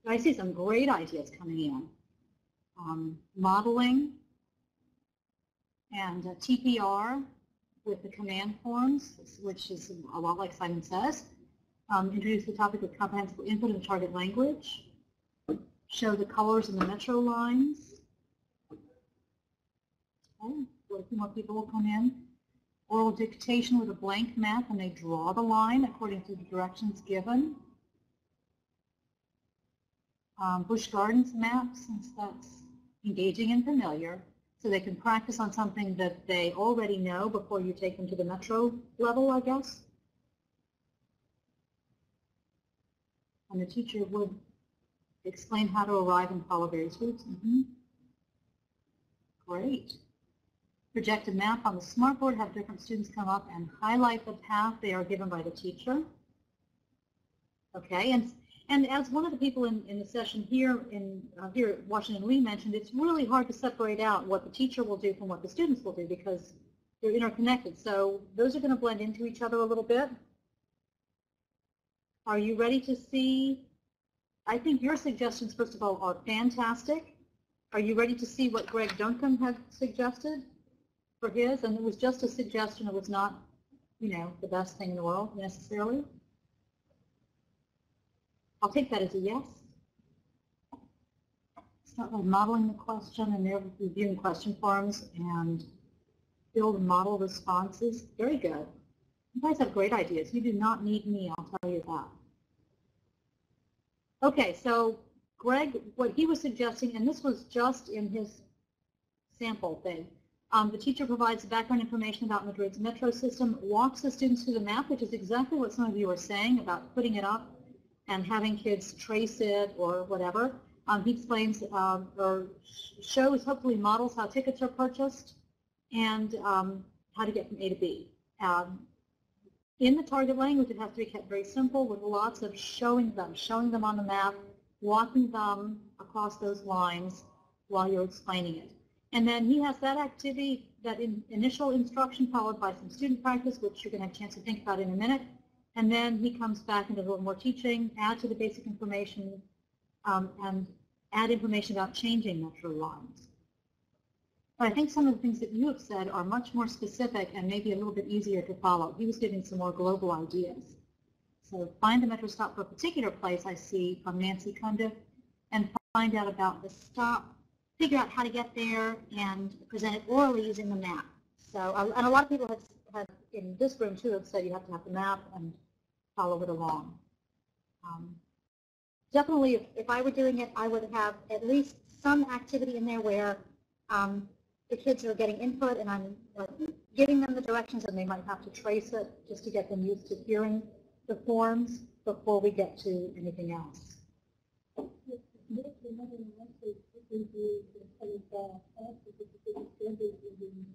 I see some great ideas coming in. Modeling and TPR with the command forms, which is a lot like Simon Says. Introduce the topic with comprehensible input in target language. Show the colors in the metro lines. Okay, a few more people will come in. Oral dictation with a blank map, and they draw the line according to the directions given. Busch Gardens maps, since that's engaging and familiar, so they can practice on something that they already know before you take them to the metro level, I guess. And the teacher would explain how to arrive and follow various routes. Great. Project a map on the smartboard, have different students come up and highlight the path they are given by the teacher. Okay, and as one of the people in the session here at Washington Lee mentioned, it's really hard to separate out what the teacher will do from what the students will do because they're interconnected. So those are going to blend into each other a little bit. Are you ready to see? I think your suggestions, first of all, are fantastic. Are you ready to see what Greg Duncan had suggested for his? And it was just a suggestion. It was not, the best thing in the world necessarily. I'll take that as a yes. Start by modeling the question, and they're reviewing question forms and build and model responses. Very good. You guys have great ideas. You do not need me, I'll tell you that. Okay, so Greg, what he was suggesting, and this was just in his sample thing, the teacher provides background information about Madrid's metro system, walks the students through the map, which is exactly what some of you were saying about putting it up and having kids trace it or whatever. He explains or shows, hopefully models how tickets are purchased and how to get from A to B. In the target language, it has to be kept very simple with lots of showing them on the map, walking them across those lines while you're explaining it. And then he has that activity, that initial instruction followed by some student practice, which you're going to have a chance to think about in a minute. And then he comes back and does a little more teaching, add to the basic information, and add information about changing metro lines. But I think some of the things that you have said are much more specific and maybe a little bit easier to follow. He was giving some more global ideas. So find the metro stop for a particular place, I see, from Nancy Cundiff, and find out about the stop, figure out how to get there, and present it orally using the map. So, and a lot of people have in this room too have said you have to have the map and follow it along. Definitely, if I were doing it, I would have at least some activity in there where the kids are getting input and I'm giving them the directions, and they might have to trace it just to get them used to hearing the forms before we get to anything else.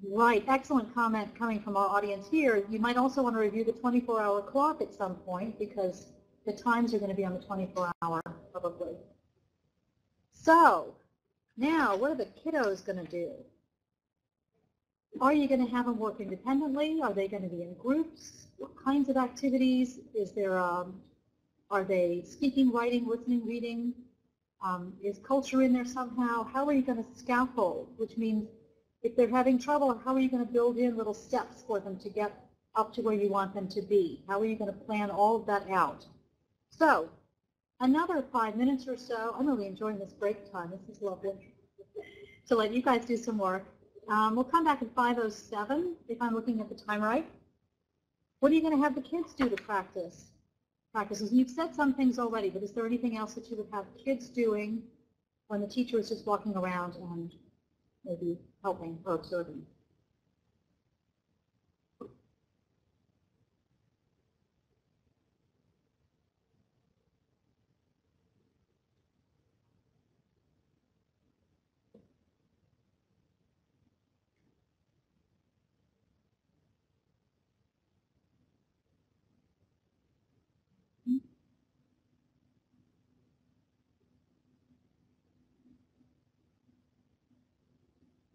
Right, excellent comment coming from our audience here. You might also want to review the 24-hour clock at some point because the times are going to be on the 24-hour probably. So now what are the kiddos going to do? Are you going to have them work independently? Are they going to be in groups? What kinds of activities? Is there, are they speaking, writing, listening, reading? Is culture in there somehow? How are you going to scaffold? Which means if they're having trouble, how are you going to build in little steps for them to get up to where you want them to be? How are you going to plan all of that out? So another 5 minutes or so. I'm really enjoying this break time. This is lovely. To let you guys do some work. We'll come back at 5:07 if I'm looking at the time right. What are you going to have the kids do to practice? Practices. You've said some things already, but is there anything else that you would have kids doing when the teacher is just walking around and maybe helping or observing?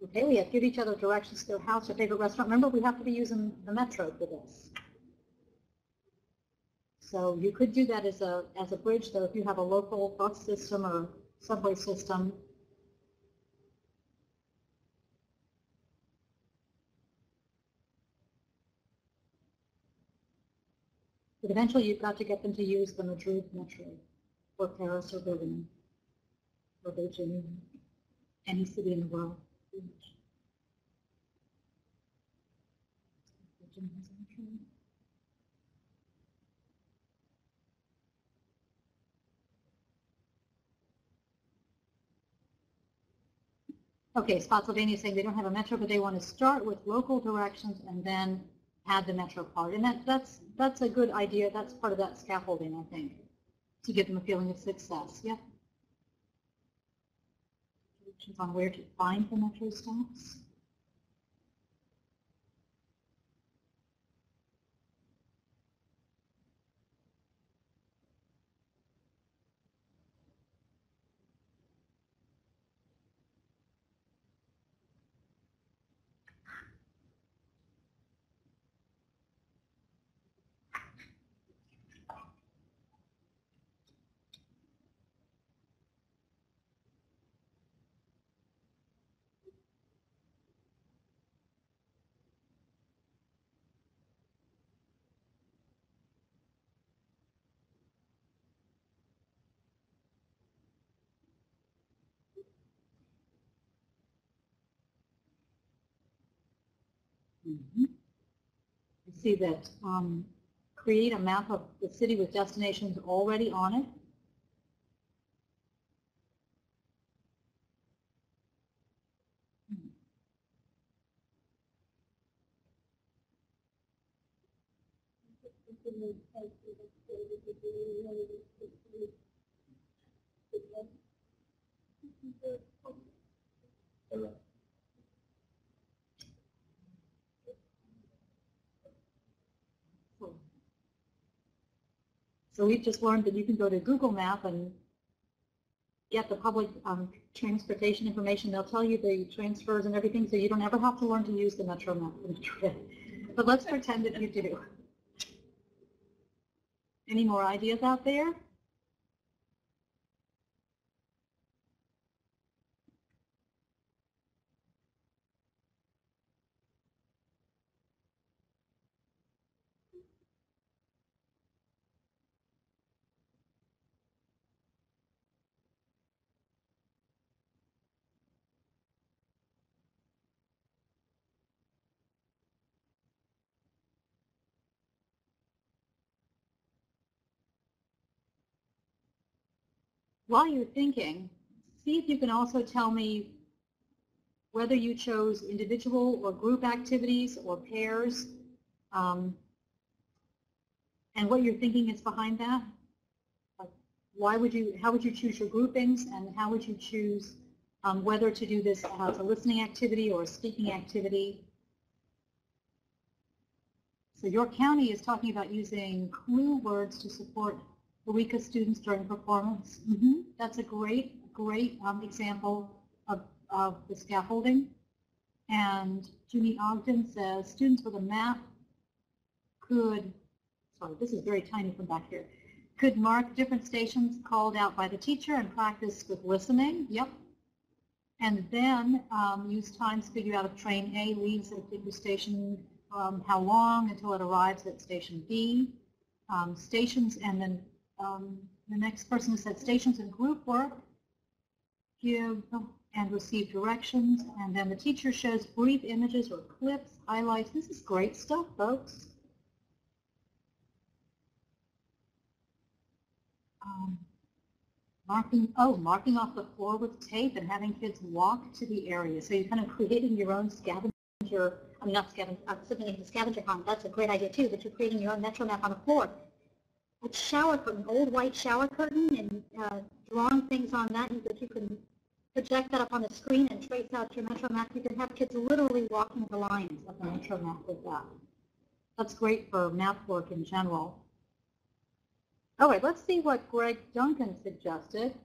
Okay, we have to give each other directions to their house or favorite restaurant. Remember, we have to be using the metro for this. So you could do that as a bridge, though, if you have a local bus system or subway system. But eventually you've got to get them to use the Madrid metro or Paris or Berlin or Beijing, any city in the world. Okay, Spotsylvania is saying they don't have a metro, but they want to start with local directions and then add the metro part. And that's a good idea. That's part of that scaffolding, I think, to give them a feeling of success. Yeah. Directions on where to find the metro stops. I see that create a map of the city with destinations already on it. So we've just learned that you can go to Google Map and get the public transportation information. They'll tell you the transfers and everything, so you don't ever have to learn to use the Metro Map. But let's pretend that you do. Any more ideas out there? While you're thinking, see if you can also tell me whether you chose individual or group activities or pairs, and what your thinking is behind that. How would you choose your groupings, and how would you choose whether to do this as a listening activity or a speaking activity? So York County is talking about using clue words to support Eureka students during performance. That's a great example of the scaffolding. And Junie Ogden says students with a map could, sorry, this is very tiny from back here, Could mark different stations called out by the teacher and practice with listening. Yep. And then use times to figure out if train A leaves at a particular station, how long until it arrives at station B. Stations, and then the next person who said stations and group work, give and receive directions, and then the teacher shows brief images or clips, highlights. This is great stuff, folks. Marking off the floor with tape and having kids walk to the area. So you're kind of creating your own scavenger, I'm sitting in the scavenger hunt. That's a great idea too, that you're creating your own metro map on the floor. A shower curtain, old white shower curtain, and drawing things on that, that you can project that up on the screen and trace out your metro map. You can have kids literally walking the lines of the metro map with that. That's great for math work in general. All right, let's see what Greg Duncan suggested.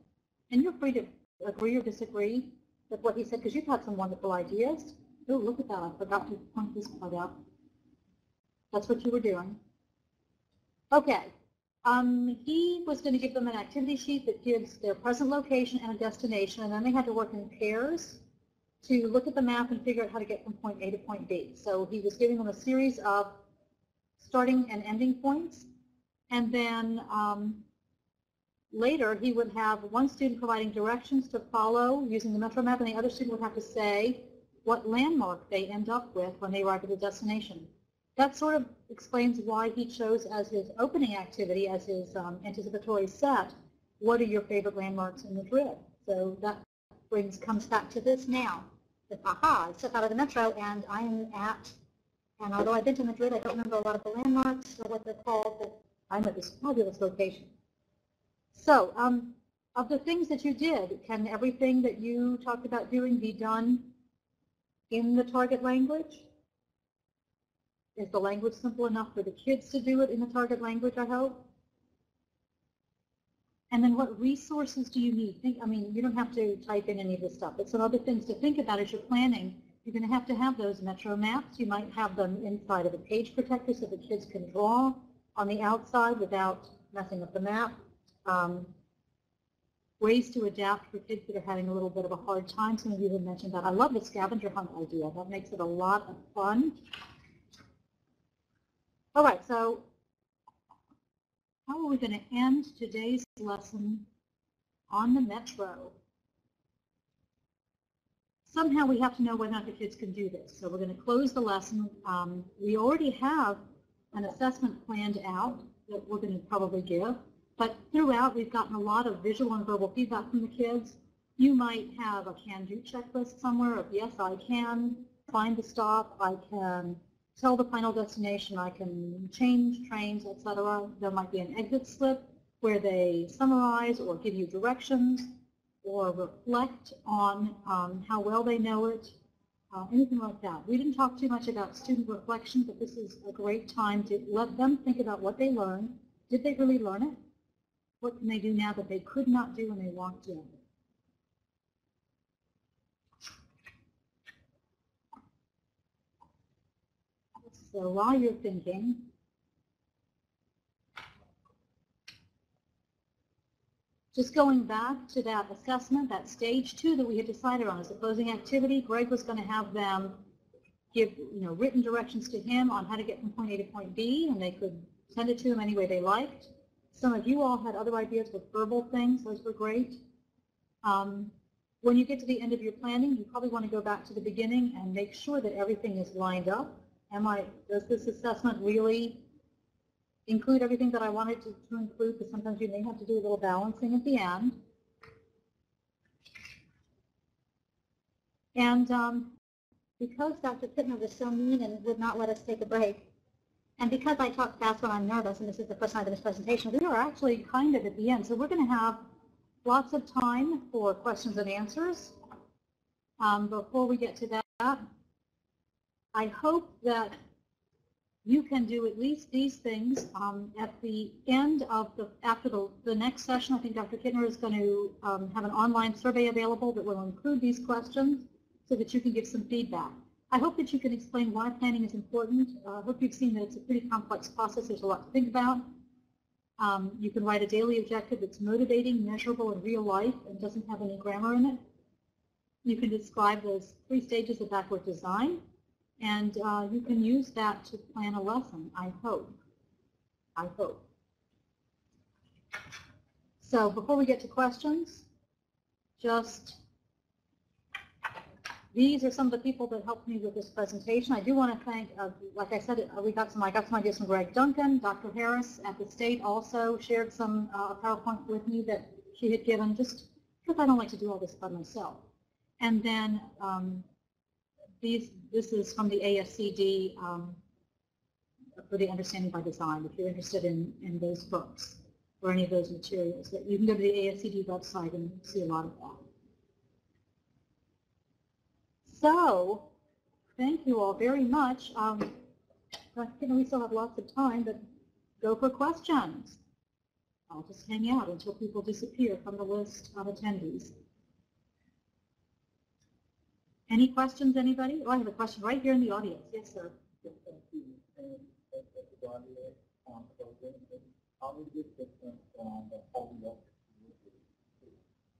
And you're free to agree or disagree with what he said, because you've had some wonderful ideas. Oh, look at that. I forgot to point this part out. That's what you were doing. Okay. He was going to give them an activity sheet that gives their present location and a destination, and then they had to work in pairs to look at the map and figure out how to get from point A to point B. So he was giving them a series of starting and ending points. And then later he would have one student providing directions to follow using the metro map, and the other student would have to say what landmark they end up with when they arrive at the destination. That sort of explains why he chose as his opening activity, as his anticipatory set, what are your favorite landmarks in Madrid? So that comes back to this now. That, aha, I step out of the metro and I'm at, and although I've been to Madrid, I don't remember a lot of the landmarks or what they're called, but I'm at this fabulous location. So of the things that you did, can everything that you talked about doing be done in the target language? Is the language simple enough for the kids to do it in the target language, I hope? And then what resources do you need? I mean, you don't have to type in any of this stuff, but some other things to think about as you're planning. You're going to have those metro maps. You might have them inside of a page protector so the kids can draw on the outside without messing up the map. Ways to adapt for kids that are having a little bit of a hard time. Some of you have mentioned that. I love the scavenger hunt idea. That makes it a lot of fun. All right, so how are we going to end today's lesson on the metro? Somehow we have to know whether or not the kids can do this. So we're going to close the lesson. We already have an assessment planned out that we're going to probably give, but throughout we've gotten a lot of visual and verbal feedback from the kids. You might have a can-do checklist somewhere of, yes, I can find the stop, I can tell the final destination, I can change trains, etc. There might be an exit slip where they summarize or give you directions or reflect on how well they know it, anything like that. We didn't talk too much about student reflection, but this is a great time to let them think about what they learned. Did they really learn it? What can they do now that they could not do when they walked in? So while you're thinking, just going back to that assessment, that stage 2 that we had decided on as a closing activity, Greg was going to have them give written directions to him on how to get from point A to point B, and they could send it to him any way they liked. Some of you all had other ideas with verbal things. Those were great. When you get to the end of your planning, you probably want to go back to the beginning and make sure that everything is lined up. Does this assessment really include everything that I wanted to include? Because sometimes you may have to do a little balancing at the end. And because Dr. Pittner was so mean and would not let us take a break, and because I talk fast when I'm nervous, and this is the first time of this presentation, we are actually kind of at the end. So we're going to have lots of time for questions and answers. Before we get to that, I hope that you can do at least these things at the end of after the next session. I think Dr. Kittner is going to have an online survey available that will include these questions so that you can give some feedback. I hope that you can explain why planning is important. I hope you've seen that it's a pretty complex process. There's a lot to think about. You can write a daily objective that's motivating, measurable, in real life, and doesn't have any grammar in it. You can describe those 3 stages of backward design, and you can use that to plan a lesson, I hope. I hope. So before we get to questions, just these are some of the people that helped me with this presentation. I do want to thank, like I said, I got some ideas from Greg Duncan. Dr. Harris at the state also shared some PowerPoint with me that she had given, just because I don't like to do all this by myself. And then this is from the ASCD for the Understanding by Design, if you're interested in those books or any of those materials. That you can go to the ASCD website and see a lot of that. So, thank you all very much. I think we still have lots of time, but go for questions. I'll just hang out until people disappear from the list of attendees. Any questions, anybody? Oh, I have a question right here in the audience. Yes, sir.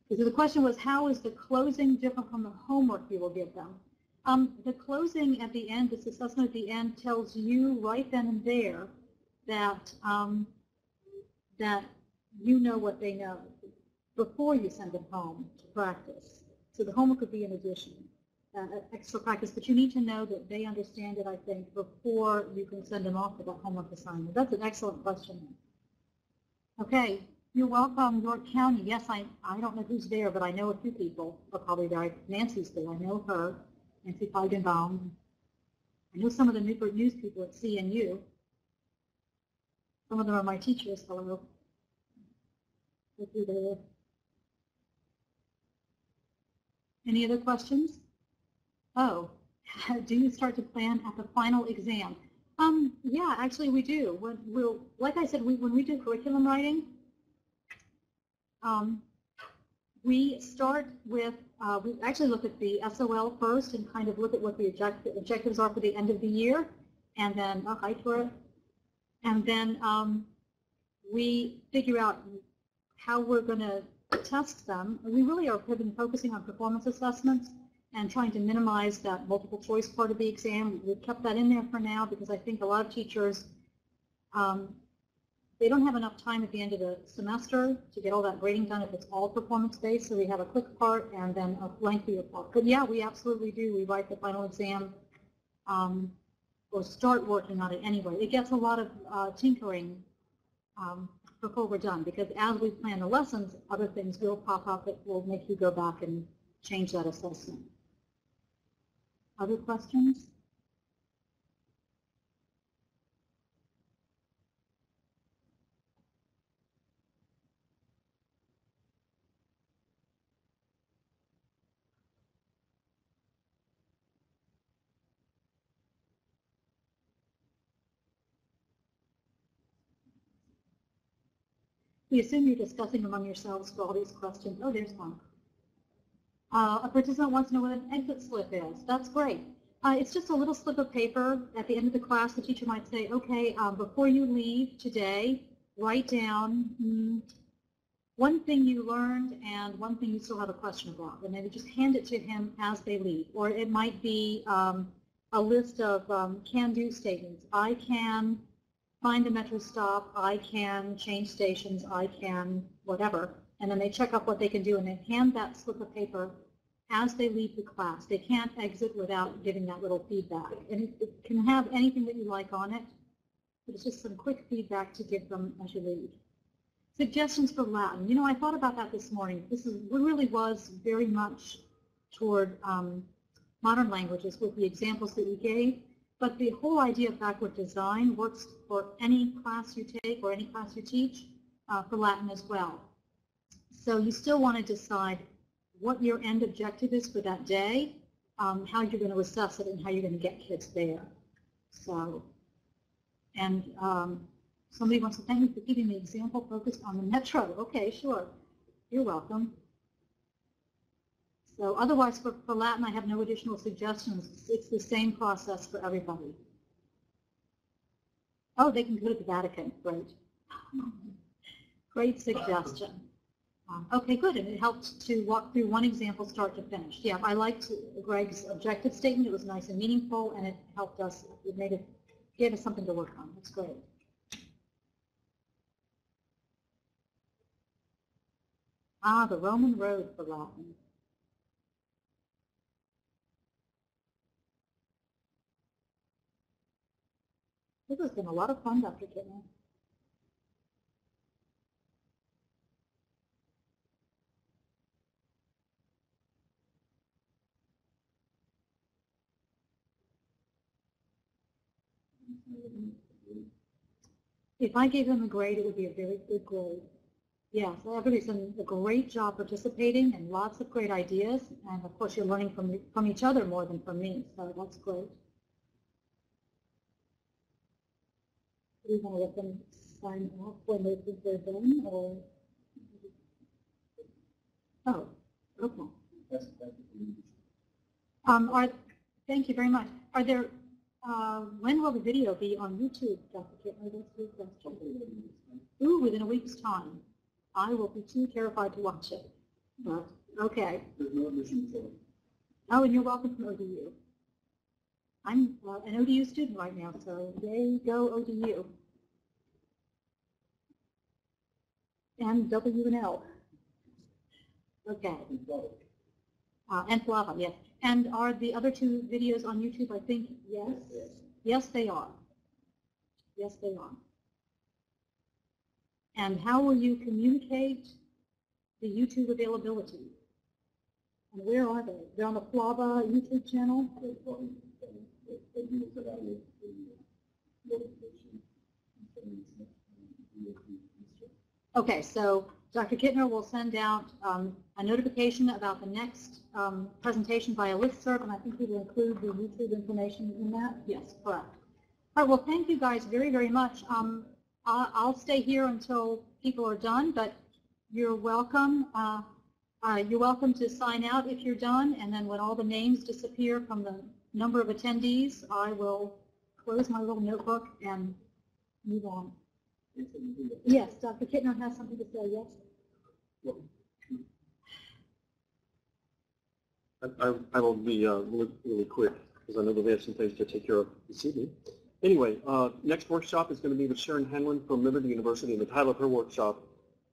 So the question was, how is the closing different from the homework you will give them? The closing at the end, this assessment at the end, tells you right then and there that that you know what they know before you send them home to practice. So the homework would be in addition, extra practice, but you need to know that they understand it, I think, before you can send them off for that homework assignment. That's an excellent question. Okay. You're welcome, York County. Yes, I don't know who's there, but I know a few people are probably there. Nancy's there. I know her, Nancy Feigenbaum. I know some of the Newport News people at CNU. Some of them are my teachers. Hello. Look who there. Any other questions? Oh, do you start to plan at the final exam? Yeah, actually we do. Like I said, when we do curriculum writing, we start with, we actually look at the SOL first and kind of look at what the objectives are for the end of the year, and then, hi Tora, and then we figure out how we're going to test them. We really are focusing on performance assessments and trying to minimize that multiple choice part of the exam. We've kept that in there for now because I think a lot of teachers, they don't have enough time at the end of the semester to get all that grading done if it's all performance-based, so we have a quick part and then a lengthier part. But yeah, we absolutely do. We write the final exam or start working on it anyway. It gets a lot of tinkering before we're done, because as we plan the lessons, other things will pop up that will make you go back and change that assessment. Other questions? We assume you're discussing among yourselves for all these questions. Oh, there's one. A participant wants to know what an exit slip is. That's great. It's just a little slip of paper. At the end of the class, the teacher might say, okay, before you leave today, write down one thing you learned and one thing you still have a question about. And then just hand it to him as they leave. Or it might be a list of can-do statements. I can find a metro stop, I can change stations, I can whatever. And then they check up what they can do and they hand that slip of paper as they leave the class. They can't exit without giving that little feedback. And it can have anything that you like on it, but it's just some quick feedback to give them as you leave. Suggestions for Latin. You know, I thought about that this morning. This really was very much toward modern languages with the examples that we gave. But the whole idea of backward design works for any class you take or any class you teach for Latin as well. So you still want to decide what your end objective is for that day, how you're going to assess it, and how you're going to get kids there. So, and somebody wants to thank me for keeping the example focused on the metro. Okay, sure. You're welcome. So otherwise, for Latin, I have no additional suggestions. It's the same process for everybody. Oh, they can go to the Vatican. Great. Great suggestion. Okay, good, and it helped to walk through one example start to finish. Yeah, I liked Greg's objective statement. It was nice and meaningful, and it helped us, gave us something to work on. That's great. Ah, the Roman road for Latin. This has been a lot of fun, Dr. Kittner. If I gave them a grade, it would be a very good grade. Yeah, so everybody's done a great job participating and lots of great ideas. And of course, you're learning from each other more than from me, so that's great. Do you want to let them sign off when they think they're done, or? Oh, okay. Thank you very much. Are there? When will the video be on YouTube, Dr. Kittner? That's your question. Ooh, within a week's time. I will be too terrified to watch it. But, okay. There's no admission for it. Oh, and you're welcome from ODU. I'm an ODU student right now, so yay, go ODU. And W and L. Okay. And FLAVA, yes. And are the other two videos on YouTube, I think? Yes? Yes, they are. Yes, they are. And how will you communicate the YouTube availability? And where are they? They're on the FLAVA YouTube channel? Okay, so Dr. Kittner will send out a notification about the next presentation via listserv, and I think he will include the YouTube information in that. Yes, correct. All right, well, thank you guys very, very much. I'll stay here until people are done, but you're welcome. You're welcome to sign out if you're done, and then when all the names disappear from the number of attendees, I will close my little notebook and move on. Yes, Dr. Kittner has something to say, yes? I will be really quick because I know that we have some things to take care of this evening. Anyway, next workshop is going to be with Sharon Helen from Liberty University, and the title of her workshop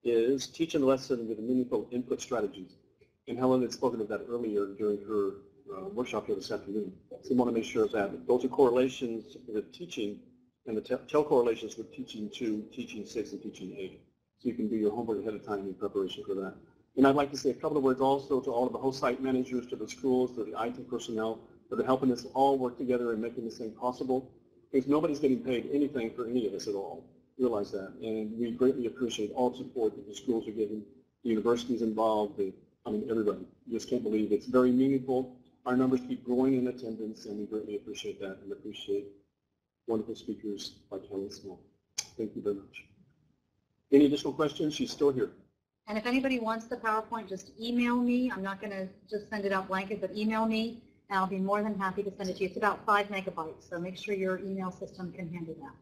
is Teaching the Lesson with Meaningful Input Strategies. And Helen had spoken of that earlier during her workshop here this afternoon. So we want to make sure that those are correlations with teaching and the tell correlations with teaching 2, teaching 6, and teaching 8. So you can do your homework ahead of time in preparation for that. And I'd like to say a couple of words also to all of the host site managers, to the schools, to the IT personnel that are helping us all work together and making this thing possible. Because nobody's getting paid anything for any of this at all. Realize that. And we greatly appreciate all the support that the schools are giving, the universities involved, everybody. You just can't believe it. It's very meaningful. Our numbers keep growing in attendance, and we greatly appreciate that and appreciate wonderful speakers like Helen Small. Thank you very much. Any additional questions? She's still here. And if anybody wants the PowerPoint, just email me. I'm not going to just send it out blanket, but email me, and I'll be more than happy to send it to you. It's about 5 megabytes, so make sure your email system can handle that.